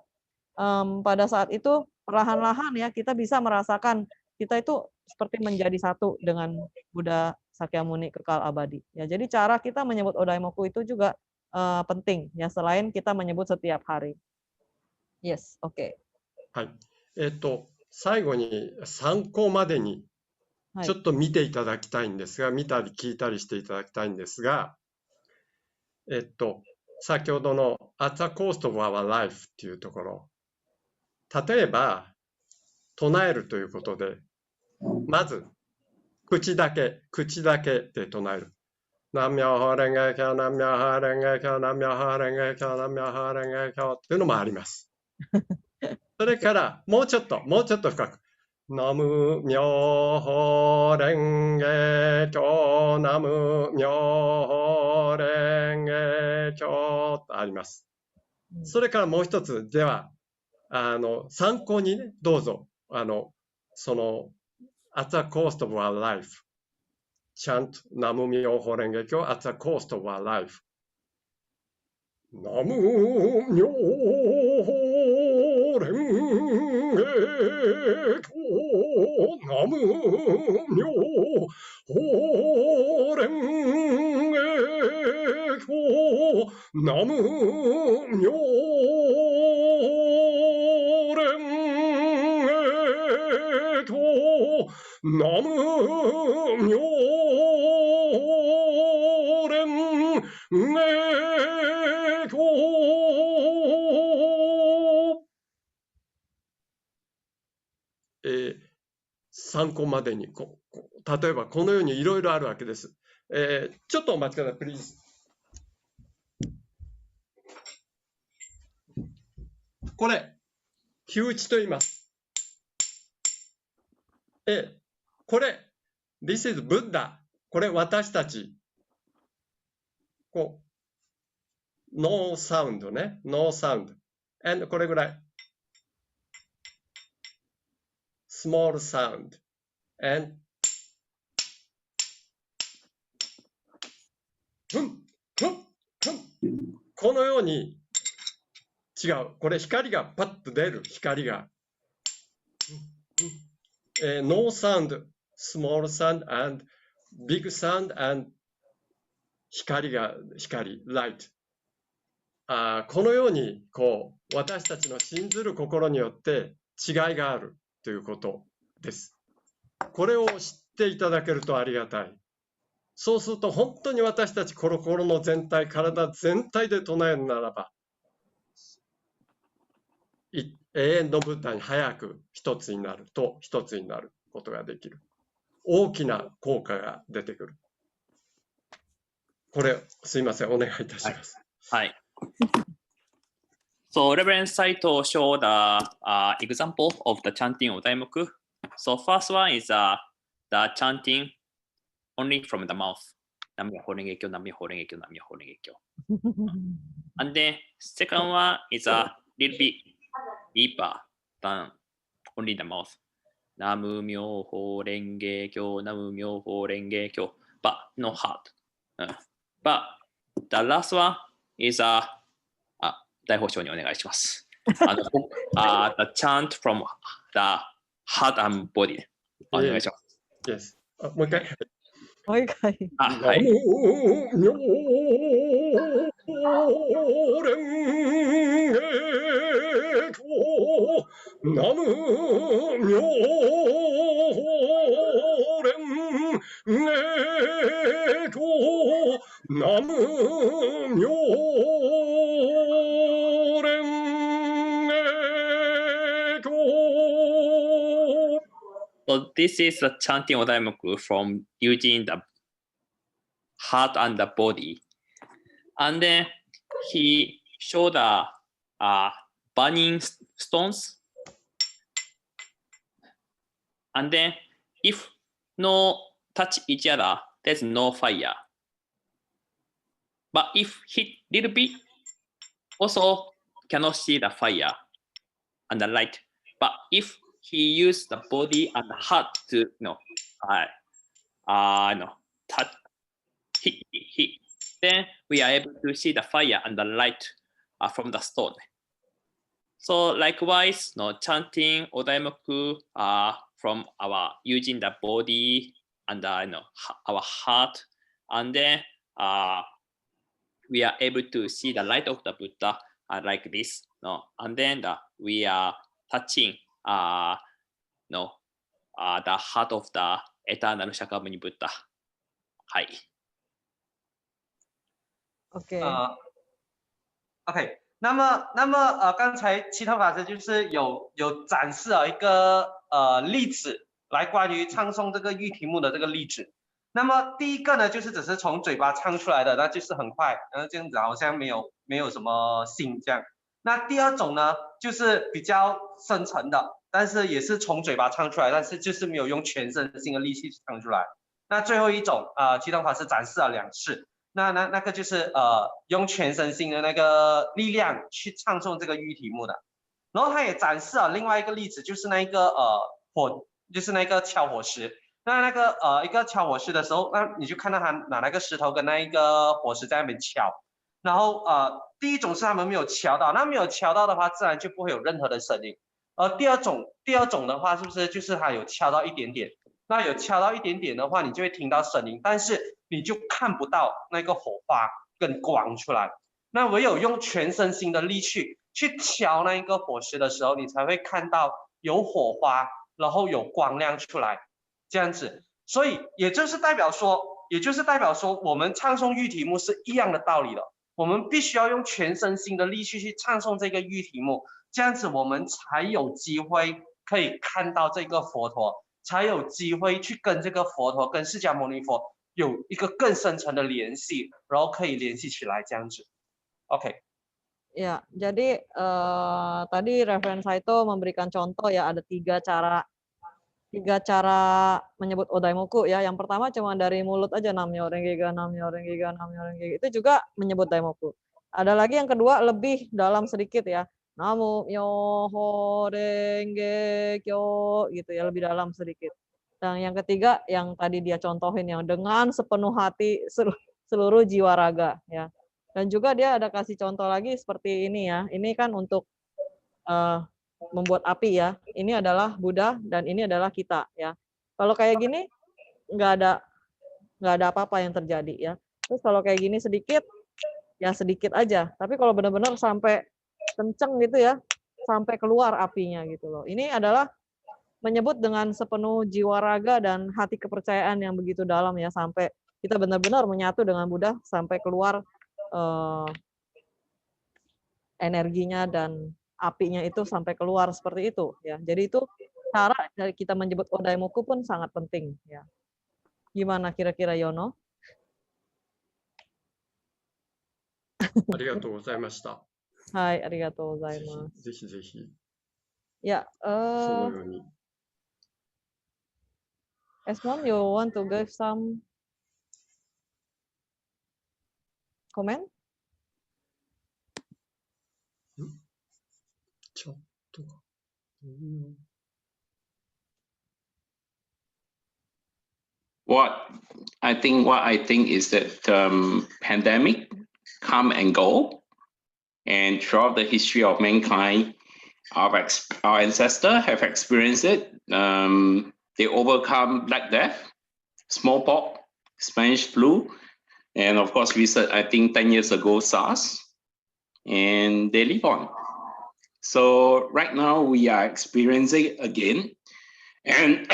Pada saat itu perlahan-lahan ya kita bisa merasakan kita itu seperti menjadi satu dengan Buddha Sakyamuni kekal abadi. Ya, jadi cara kita menyebut Odaimoku itu juga penting ya, selain kita menyebut setiap hari. Yes, okay. はい。最後に参考までにちょっと見ていただきたいんですが、見たり聞いたりしていただきたいんですが、先ほどの At the Cost of Our Life っていうところ、例えば唱えるということで、まず口だけで唱える。南無法蓮華経、南無法蓮華経、南無法蓮華経、南無法蓮華経っていうのもあります。それからもうちょっと深く。南無妙法蓮華経、南無妙法蓮華経とあります。それからもう一つでは、参考にね、どうぞ、その、At the Cost of Our Life。chant 南無妙法蓮華経 at the cost of our life。南無妙法蓮華経、南無妙法蓮華経、南無妙蓮華経、南無妙参考までに例えばこのようにいろいろあるわけです。ちょっとお待ちください、プリーズ。これ、火打ちと言います。これ、This is Buddha。これ私たち。こう、No sound ね。No sound。and これぐらい。small sound and このように違う。これ光がパッと出る。光が。no sound, small sound and big sound and 光、light。このようにこう私たちの信ずる心によって違いがあるということです。これを知っていただけるとありがたい。そうすると本当に私たち心の全体、体全体で唱えるならば、永遠のブッダに早く一つになることができる。大きな効果が出てくる。これ、すいません、お願いいたします。はい。So Reverend Saito showed the example of the chanting of Daimoku. So first one is the chanting only from the mouth. Nam-myoho Renge-kyo, Nam-myoho Renge-kyo, Nam-myoho Renge-kyo. And then second one is a little bit deeper than only the mouth. Nam-myoho Renge-kyo, Nam-myoho Renge-kyo, but no heart. But the last one is 大宝賞にお願いします。the chant from the heart and body お願いします。Yes. もう一回。もう一回。はい。ナムミョレンゲキョナムミョレンゲキョ So this is the chanting of Daimoku from using the heart and the body. And then he showed the burning stones. And then if no touch each other, there's no fire. But if hit little bit, also cannot see the fire and the light. But if he used the body and the heart to touch, hit, then we are able to see the fire and the light from the stone. So likewise, chanting Odaimoku from our using the body and our heart, and then we are able to see the light of the Buddha like this. And then we are touching the heart of the eternal Shakyamuni Buddha. はい。OK， 那么刚才七头法师就是有展示了一个例子，来关于唱诵这个玉题目的这个例子。那么第一个呢，就是只是从嘴巴唱出来的，那就是很快，然后这样子好像没有什么心这样。那第二种呢，就是比较深沉的，但是也是从嘴巴唱出来，但是就是没有用全身心的力气唱出来。那最后一种七头法师展示了2次。那个就是用全身心的那个力量去唱诵这个玉题目的，然后他也展示了另外一个例子，就是那个就是那个敲火石。那个一个敲火石的时候，那你就看到他拿那个石头跟那一个火石在那边敲，然后第一种是他们没有敲到，那没有敲到的话，自然就不会有任何的声音。第二种的话，是不是就是他有敲到一点点？那有敲到一点点的话，你就会听到声音，但是你就看不到那个火花跟光出来。那唯有用全身心的力去敲那一个火石的时候，你才会看到有火花，然后有光亮出来，这样子。所以也就是代表说，我们唱诵玉题目是一样的道理的。我们必须要用全身心的力去唱诵这个玉题目，这样子我们才有机会可以看到这个佛陀。才有机会去跟这个佛陀、跟释迦牟尼佛有一个更深层的联系，然后可以联系起来这样子。OK。Ya, jadi tadi Reverend Saito memberikan contoh ya, ada tiga cara menyebut Odaimoku ya. Yang pertama cuma dari mulut aja, Nam-myoho Renge-kyo, Nam-myoho Renge-kyo, Nam-myoho Renge-kyo. Itu juga menyebut Daimoku. Ada lagi yang kedua lebih dalam sedikit ya. Nam-myoho Renge-kyo gitu ya, lebih dalam sedikit. Dan yang ketiga yang tadi dia contohin yang dengan sepenuh hati seluruh jiwa raga ya. Dan juga dia ada kasih contoh lagi seperti ini ya. Ini kan untuk membuat api ya. Ini adalah Buddha dan ini adalah kita ya. Kalau kayak gini nggak ada apa-apa yang terjadi ya. Terus kalau kayak gini sedikit ya sedikit aja. Tapi kalau benar-benar sampai kenceng gitu ya, sampai keluar apinya gitu loh. Ini adalah menyebut dengan sepenuh jiwa raga dan hati kepercayaan yang begitu dalam ya, sampai kita benar-benar menyatu dengan Buddha sampai keluar energinya dan apinya itu sampai keluar seperti itu ya. Jadi itu cara kita menyebut Odaimoku pun sangat penting ya. Gimana kira-kira Yono? ありがとうございました。はい、ありがとうございます。ぜひぜひ、Yeah, そのように。Esmond, you want to give some comment? ちょっと。What I think is that pandemic come and go, and throughout the history of mankind, our ancestors have experienced it. They overcome Black Death, smallpox, Spanish flu, and of course, I think 10 years ago, SARS, and they live on. So right now we are experiencing it again, and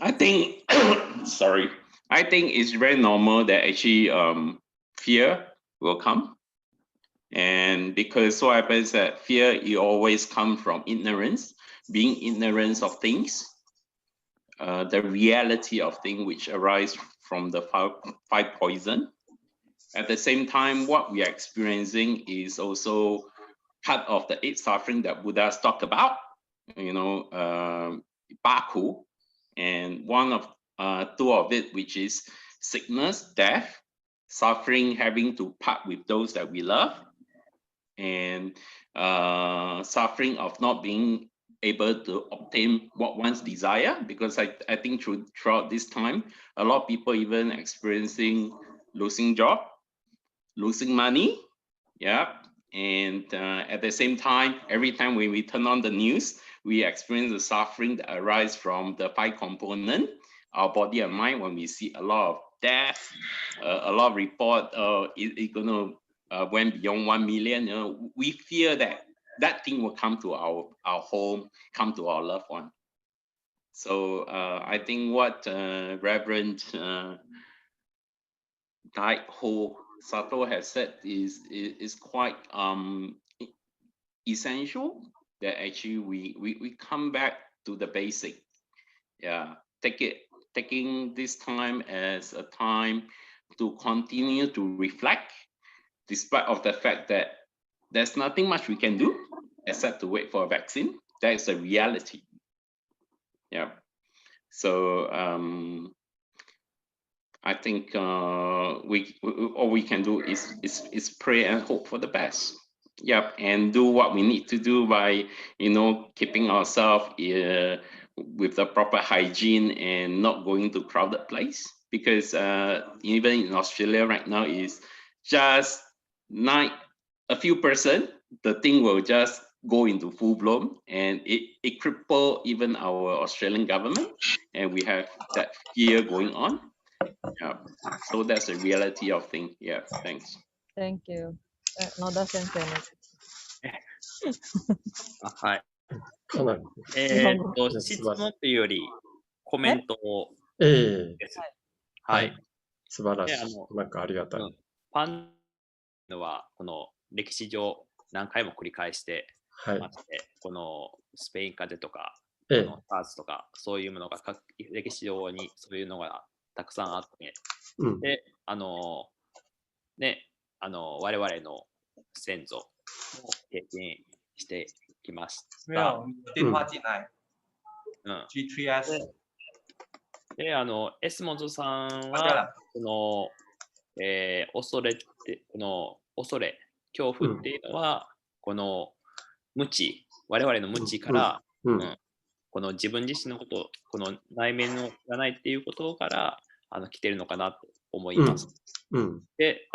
I think, I think it's very normal that actually fear will come. And because what happens is that fear, it always comes from ignorance, being ignorant of things, the reality of things which arise from the five poison. At the same time, what we are experiencing is also part of the eight suffering that Buddha's talked about, Baku, and one of two of it, which is sickness, death, suffering, having to part with those that we love, and suffering of not being able to obtain what one's desire. Because I think throughout this time, a lot of people even experiencing losing job, losing money, yeah. And at the same time, every time when we turn on the news, we experience the suffering that arises from the five components, our body and mind. When we see a lot of death, a lot of report, it's gonna went beyond 1 million. We fear that thing will come to our home, come to our loved one. So I think what Reverend Daiho Sato has said is quite essential, that actually we come back to the basic. Yeah, taking this time as a time to continue to reflect, despite of the fact that there's nothing much we can do except to wait for a vaccine. That is a reality. Yeah. So I think all we can do is pray and hope for the best. Yep, and do what we need to do by keeping ourselves with the proper hygiene and not going to crowded place, because even in Australia right now is just a few person, the thing will just go into full blown, and it cripple even our Australian government, and we have that fear going on. Yeah, so that's the reality of things. Yeah, thanks. Thank you. Noda Sensei. はい。かなり。質問というよりコメントです。はい。素晴らしい。なんかありがたい。パンはこの歴史上何回も繰り返してまして、このスペイン風邪とか、SARS とかそういうものが歴史上にそういうのがたくさんあって、で、我々の先祖も経験してきました。電話進来。G3S。で、エスモンドさんは、恐れ、恐怖っていうのは、この無知、我々の無知から、この自分自身のこと、この内面のがないっていうことから来てるのかなと思います。で、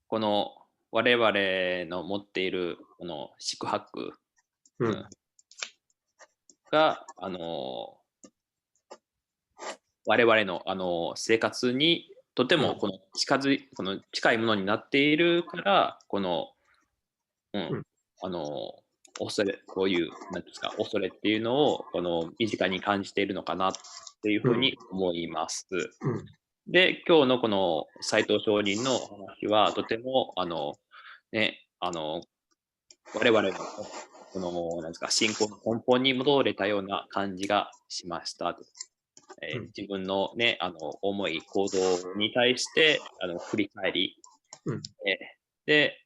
この我々の持っているこの四苦八苦が、我々の生活にとてもこの近いものになっているから、この恐れ、こういうなんですか、恐れっていうのを身近に感じているのかなっていうふうに思います。で、今日のこの斉藤上人の話はとても我々のこのなんですか、信仰の根本に戻れたような感じがしました。自分の思い、行動に対して振り返り、で、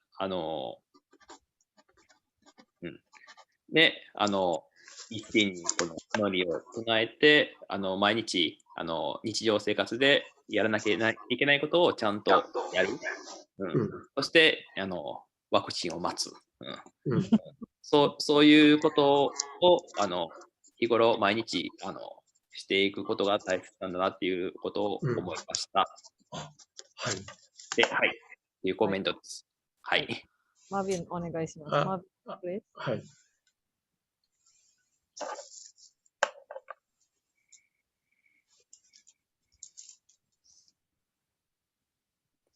一心にこの祈りを唱えて、毎日、日常生活でやらなきゃいけないことをちゃんとやる。そして、ワクチンを待つ。そういうことを、日頃毎日、していくことが大切なんだなっていうことを思いました。はい。で、はい。っていうコメントです。はい。マビン、お願いします。マビン、please. はい。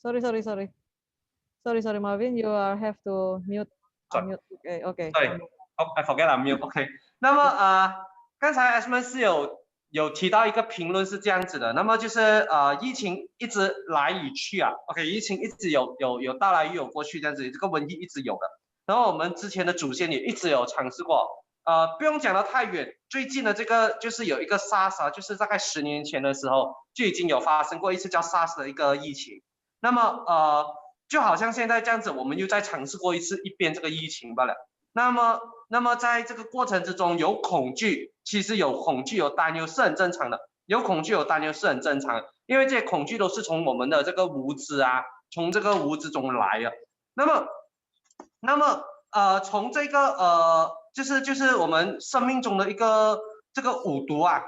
Sorry, Marvin, you have to mute. Sorry. Okay. Sorry, I forget I'm mute. OK. 那么刚才 Esmond 是有提到一个评论是这样子的，那么就是疫情一直来与去啊 ，OK， 疫情一直有到来又有过去这样子，这个瘟疫一直有的。然后我们之前的祖先也一直有尝试过，不用讲到太远，最近的这个就是有一个 SARS 就是大概10年前的时候就已经有发生过一次叫 SARS 的一个疫情。那么就好像现在这样子，我们又再尝试过一遍这个疫情罢了。那么在这个过程之中有恐惧，其实有恐惧有担忧是很正常的，有恐惧有担忧是很正常的，因为这些恐惧都是从我们的这个无知啊，从这个无知中来的。那么从这个就是我们生命中的一个这个五毒啊，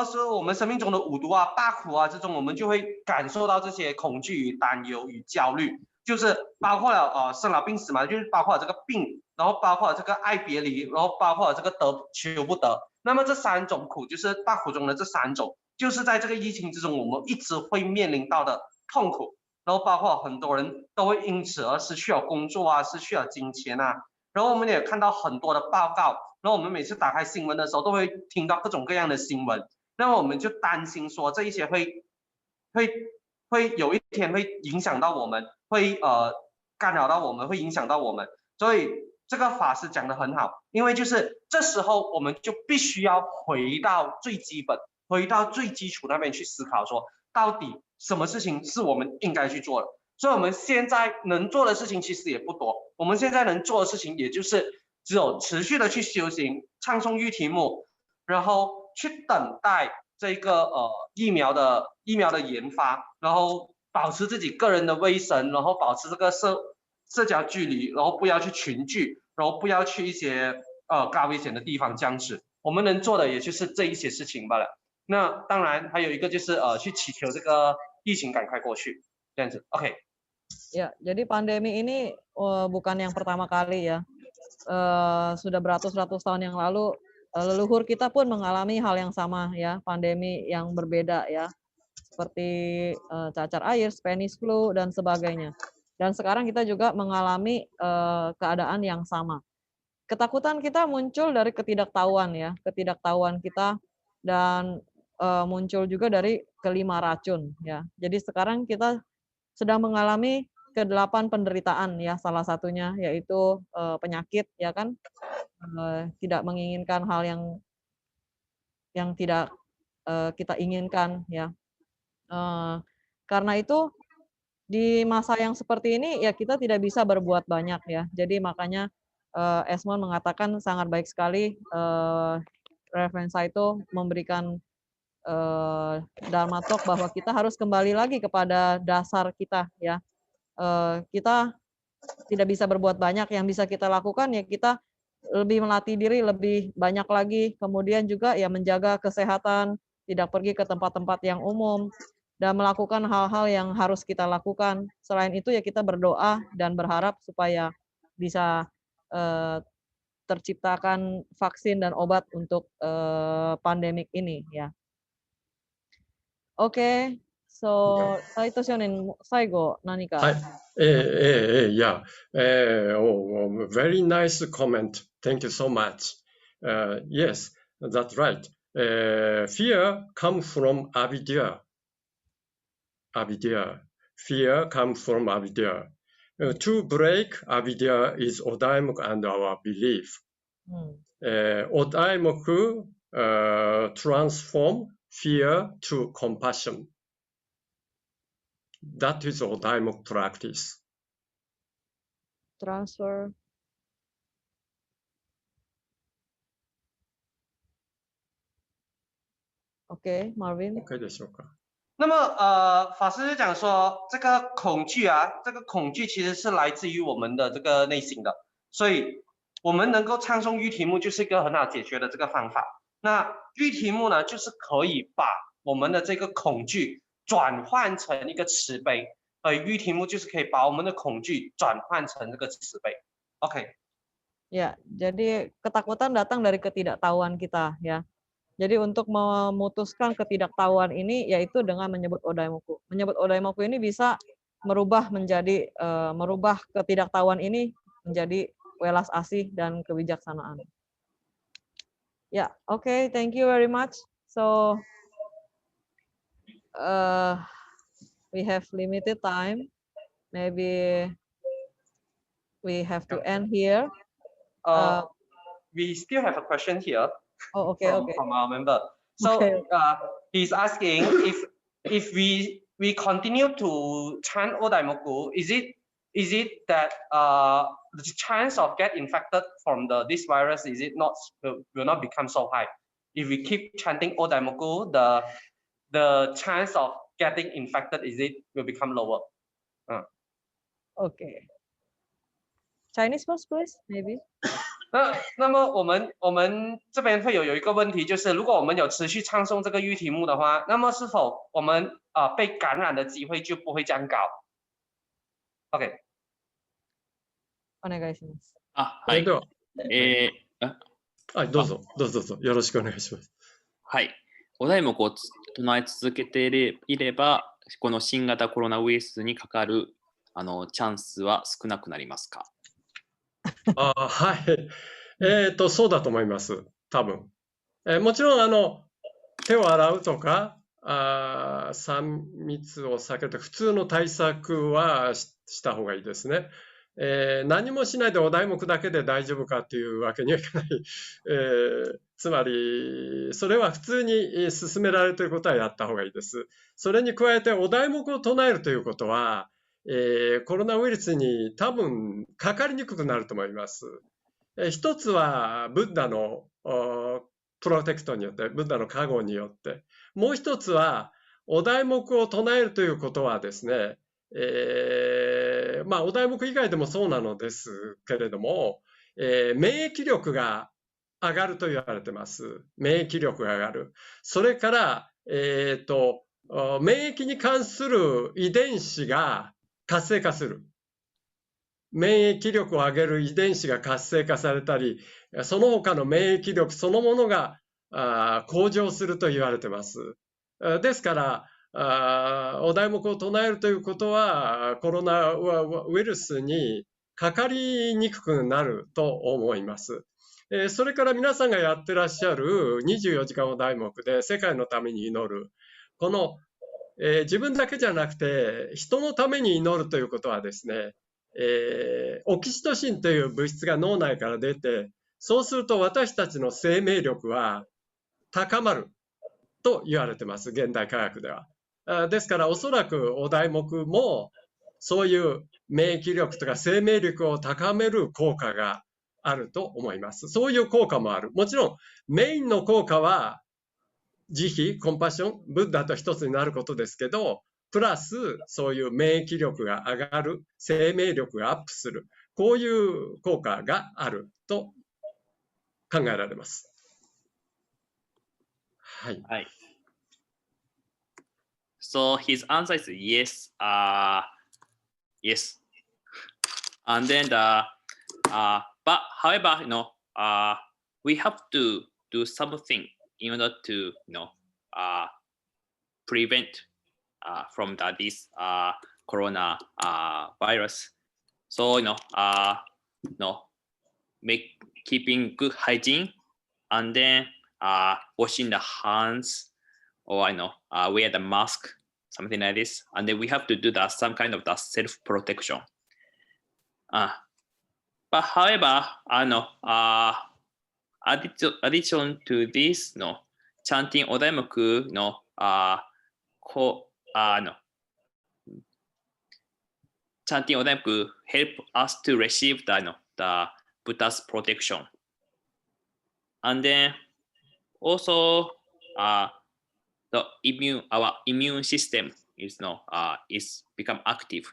说我们生命中的五毒啊、八苦啊之中，我们就会感受到这些恐惧与担忧与焦虑，就是包括了生老病死嘛，就是包括了这个病，然后包括了这个爱别离，然后包括了这个得求不得。那么这3种苦就是八苦中的这3种，就是在这个疫情之中我们一直会面临到的痛苦。然后包括很多人都会因此而失去了工作啊，失去了金钱啊。然后我们也看到很多的报告，然后我们每次打开新闻的时候都会听到各种各样的新闻，那么我们就担心说这一些会有一天会影响到我们，会干扰到我们，会影响到我们。所以这个法师讲得很好，因为就是这时候我们就必须要回到最基本，回到最基础那边去思考说，到底什么事情是我们应该去做的。所以我们现在能做的事情其实也不多，我们现在能做的事情也就是只有持续的去修行，唱诵御题目，然后去等待这个疫苗的研发，然后保持自己个人的卫生，然后保持这个社交距离，然后不要去群聚，然后不要去一些高危险的地方这样子。我们能做的也就是这一些事情罢了。那当然还有一个就是去祈求这个疫情赶快过去，这样子。OK。Ya, jadi pandemi ini bukan yang pertama kali ya. Sudah beratus-ratus tahun yang lalu leluhur kita pun mengalami hal yang sama ya, pandemi yang berbeda ya, seperti cacar air, Spanish flu dan sebagainya. Dan sekarang kita juga mengalami keadaan yang sama. Ketakutan kita muncul dari ketidaktahuan ya, ketidaktahuan kita dan muncul juga dari kelima racun ya. Jadi sekarang kita sedang mengalami ke-8 penderitaan ya, salah satunya yaitu penyakit ya kan, tidak menginginkan hal yang tidak kita inginkan ya. Karena itu di masa yang seperti ini ya kita tidak bisa berbuat banyak ya. Jadi makanya Esmond mengatakan sangat baik sekali Reverend Saito memberikan Dharma Talk bahwa kita harus kembali lagi kepada dasar kita ya. Kita tidak bisa berbuat banyak, yang bisa kita lakukan ya kita lebih melatih diri lebih banyak lagi, kemudian juga ya menjaga kesehatan, tidak pergi ke tempat-tempat yang umum, dan melakukan hal-hal yang harus kita lakukan. Selain itu ya kita berdoa dan berharap supaya bisa terciptakan vaksin dan obat untuk pandemik ini ya. Oke. So, Saito Shonin, 最後何か。はい。Yeah. Very nice comment. Thank you so much. Yes, that's right. Fear comes from avidya. Fear comes from avidya. To break avidya is odaimuk and our belief. Odaimuk transform fear to compassion. That is Odaimuk practice. transfer. Okay, Marvin. OK でしょうか。那么法师就讲说，这个恐惧啊，这个恐惧其实是来自于我们的这个内心的，所以我们能够唱诵预题目就是一个很好解决的这个方法。那预题目呢，就是可以把我们的这个恐惧转换成一个慈悲，预题目就是可以把我们的恐惧转换成这个慈悲。OK。Ya, jadi ketakutan datang dari ketidaktahuan kita ya. Jadi untuk memutuskan ketidaktahuan ini yaitu dengan menyebut Odaimoku. Menyebut Odaimoku ini bisa merubah menjadi merubah ketidaktahuan ini menjadi welas asih dan kebijaksanaan. Ya, okay, thank you very much. So we have limited time. Maybe we have to end here. We still have a question here. Oh, okay, from our member. So Okay. He's asking if we continue to chant Odaimoku, is it that the chance of get infected from this virus will not become so high? If we keep chanting Odaimoku, the chance of getting infected will become lower. Okay. Chinese first, please, maybe. 那么我们这边会有一个问题，就是如果我们有持续唱诵这个预题目的话，那么是否我们被感染的机会就不会这样高 ？OK。お願いします。はい。では、はい、どうぞよろしくお願いします。はい。お題目を唱え続けていれば、この新型コロナウイルスにかかるチャンスは少なくなりますか？はい。そうだと思います。多分。もちろん、手を洗うとか、3密を避けて普通の対策はした方がいいですね。何もしないでお題目だけで大丈夫かというわけにはいかない。つまり、それは普通に進められるということはやった方がいいです。それに加えてお題目を唱えるということは、コロナウイルスに多分かかりにくくなると思います。一つはブッダのプロテクトによって、ブッダの加護によって、もう一つはお題目を唱えるということはですね、お題目以外でもそうなのですけれども、免疫力が上がると言われてます。免疫力が上がる。それから、免疫に関する遺伝子が活性化する。免疫力を上げる遺伝子が活性化されたり、その他の免疫力そのものが向上すると言われています。ですから、お題目を唱えるということは、コロナウイルスにかかりにくくなると思います。それから皆さんがやってらっしゃる24時間お題目で世界のために祈る。この自分だけじゃなくて人のために祈るということはですね、オキシトシンという物質が脳内から出て、そうすると私たちの生命力は高まると言われています、現代科学では。ですからおそらくお題目もそういう免疫力とか生命力を高める効果があると思います。そういう効果もある。もちろんメインの効果は慈悲、コンパッション、ブッダと一つになることですけど、プラスそういう免疫力が上がる、生命力がアップする、こういう効果があると考えられます。はい。はい。So his answer is yes. Yes. And then but however, we have to do something in order to, prevent from this corona virus. So, keeping good hygiene, and then washing the hands, or wear the mask, something like this. And then we have to do some kind of self-protection. But however, addition to this, chanting Odaimoku, chanting Odaimoku help us to receive the Buddha's protection. And then also our immune system is become active.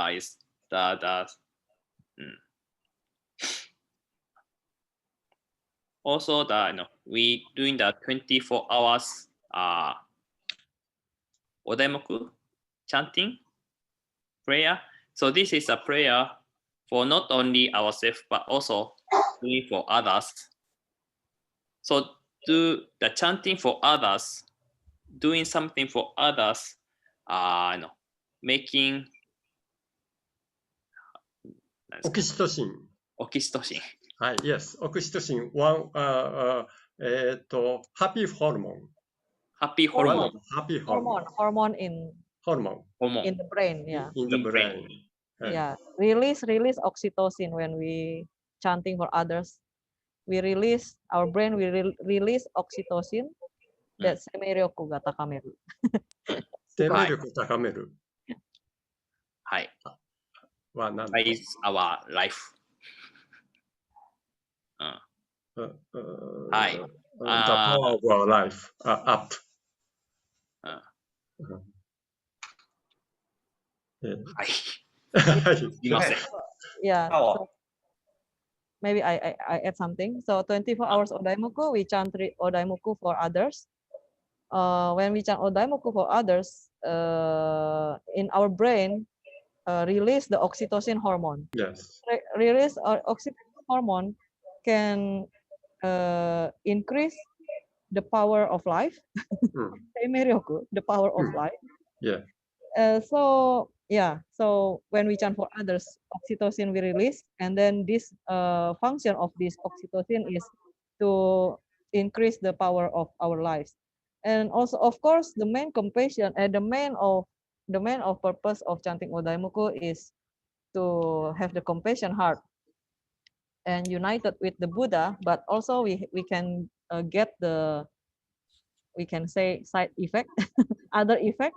Is also we doing the 24 hours Odaimoku chanting prayer. So this is a prayer for not only ourselves but also doing for others. So do the chanting for others, doing something for others, making oxytocin. Oxytocin. Yes, oxytocin, one happy hormone. Happy hormone. Happy hormone. Hormone in the brain, yeah. In the brain. Yeah, release oxytocin when we chanting for others. We release our brain. We release oxytocin. That 生命力が高める。生命力を高める。はい。は何 is our life. はい。The power of our life up. はい。すみません。Yeah. So maybe I add something. So 24 hours Odaimoku, we chant Odaimoku for others. When we chant Odaimoku for others, in our brain, release the oxytocin hormone. Yes. Release oxytocin hormone can increase the power of life. The power of life. Yeah. So when we chant for others, oxytocin we release, and then this function of this oxytocin is to increase the power of our lives. And also, of course, the main compassion and the main of purpose of chanting Odaimoku is to have the compassion heart and united with the Buddha, but also we can get we can say side effect, other effect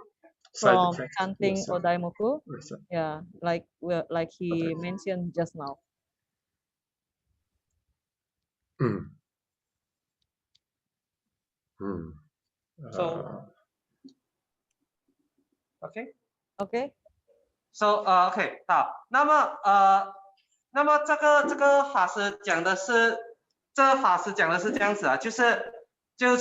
from chanting Odaimoku. Yeah, like he mentioned just now. So OK， So OK 好，那么这个法师讲的是，这样子啊，就是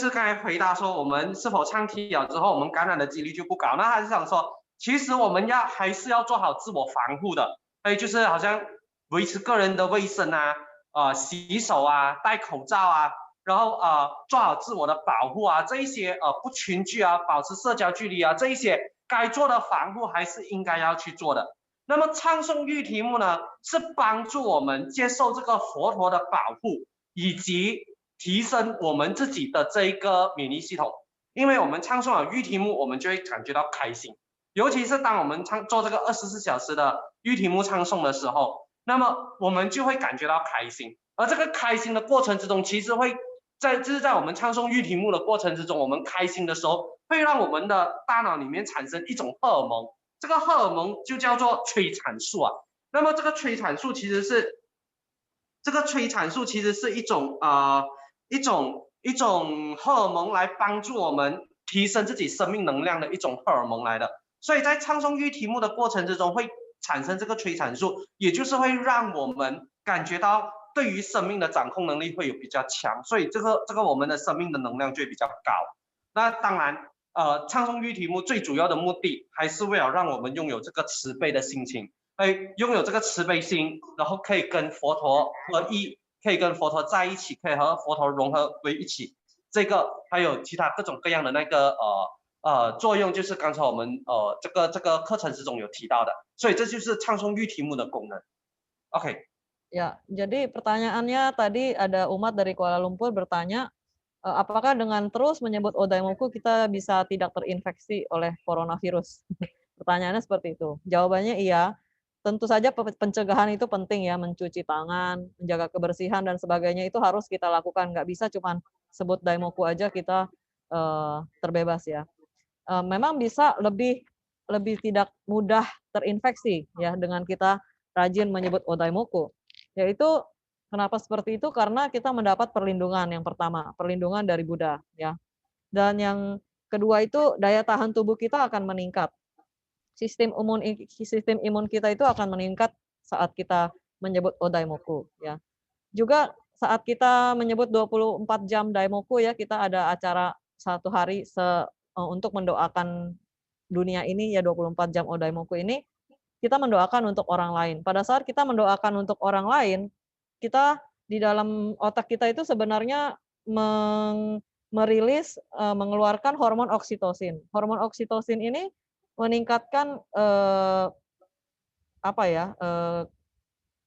刚才回答说我们是否唱题了之后，我们感染的几率就不高。那他是想说，其实我们还是要做好自我防护的，所以就是好像维持个人的卫生啊，洗手啊，戴口罩啊，然后做好自我的保护啊，这一些不群聚啊，保持社交距离啊，这一些该做的防护还是应该要去做的。那么唱诵喻题目呢，是帮助我们接受这个佛陀的保护，以及提升我们自己的这一个免疫系统。因为我们唱诵了喻题目，我们就会感觉到开心，尤其是当我们做这个24小时的喻题目唱诵的时候，那么我们就会感觉到开心。而这个开心的过程之中，其实会在我们唱诵喻题目的过程之中，我们开心的时候，会让我们的大脑里面产生一种荷尔蒙。这个荷尔蒙就叫做催产素啊。那么这个催产素其实是一种荷尔蒙，来帮助我们提升自己生命能量的一种荷尔蒙来的。所以在唱诵喻题目的过程之中，会产生这个催产素，也就是会让我们感觉到对于生命的掌控能力会有比较强，所以这个我们的生命的能量就会比较高。那当然。唱诵喻题目最主要的目的还是为了让我们拥有这个慈悲的心情，拥有这个慈悲心，然后可以跟佛陀合一，可以跟佛陀在一起，可以和佛陀融合为一起。这个还有其他各种各样的那个作用，就是刚才我们这个课程之中有提到的，所以这就是唱诵喻题目的功能。OK。Ya, jadi pertanyaannya tadi ada umat dari Kuala Lumpur bertanya. Apakah dengan terus menyebut Odaimoku kita bisa tidak terinfeksi oleh coronavirus? Pertanyaannya seperti itu. Jawabannya iya. Tentu saja pencegahan itu penting ya, mencuci tangan, menjaga kebersihan dan sebagainya itu harus kita lakukan. Nggak bisa cuma sebut Daimoku aja kita terbebas ya. Memang bisa lebih tidak mudah terinfeksi ya dengan kita rajin menyebut Odaimoku. Yaitu kenapa seperti itu? Karena kita mendapat perlindungan yang pertama, perlindungan dari Buddha ya. Dan yang kedua itu daya tahan tubuh kita akan meningkat. Sistem imun kita itu akan meningkat saat kita menyebut Odaimoku ya. Juga saat kita menyebut 24 jam Daimoku ya, kita ada acara satu hari untuk mendoakan dunia ini ya 24 jam Odaimoku ini, kita mendoakan untuk orang lain. Pada saat kita mendoakan untuk orang lain, kita di dalam otak kita itu sebenarnya merilis, mengeluarkan hormon oksitosin. Hormon oksitosin ini meningkatkan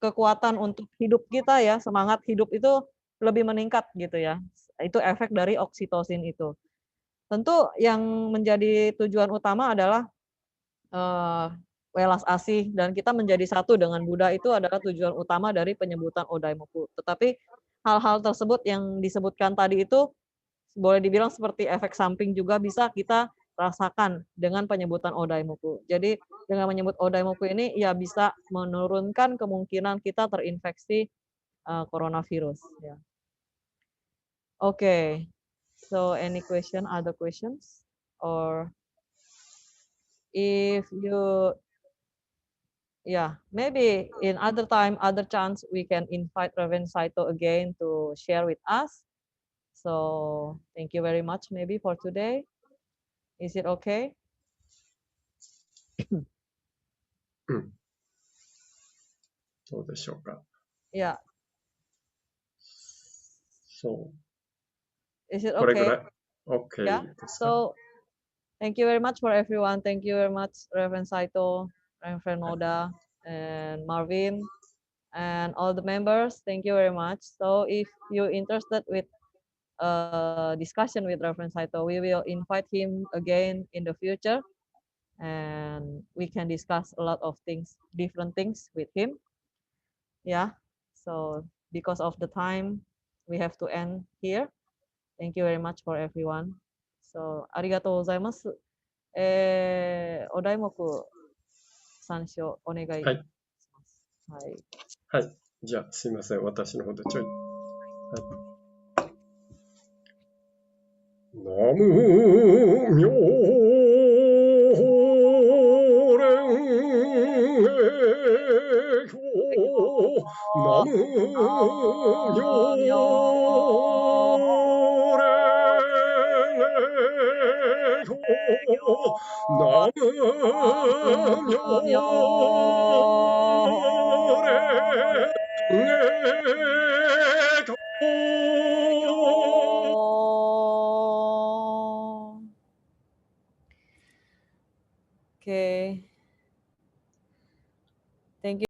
kekuatan untuk hidup kita ya, semangat hidup itu lebih meningkat gitu ya. Itu efek dari oksitosin itu. Tentu yang menjadi tujuan utama adalah welas asih dan kita menjadi satu dengan Buddha itu adalah tujuan utama dari penyebutan Odaimoku. Tetapi hal-hal tersebut yang disebutkan tadi itu boleh dibilang seperti efek samping juga bisa kita rasakan dengan penyebutan Odaimoku. Jadi dengan menyebut Odaimoku ini ya bisa menurunkan kemungkinan kita terinfeksi coronavirus ya. Okay. So any question, other questions? Or if you maybe in other time, other chance we can invite Reverend Saito again to share with us. So thank you very much maybe for today. Is it okay? どうでしょうか。 Yeah. そう。 Is it これぐ okay? らい OK Yeah. ですか。 So thank you very much for everyone. Thank you very much, Reverend Saito, Reverend Moda, and Marvin, and all the members. Thank you very much. So if you're interested with discussion with Reverend Saito, we will invite him again in the future, and we can discuss a lot of things, different things with him. Yeah. So because of the time, we have to end here. Thank you very much for everyone. So ありがとうございます。お題目参照お願いします。はい。はい。じゃあ、すいません。私の方でちょい。はい。ナムミョレンエキョナムミョレンエキョナムミョレンエキョ Okay. Thank you.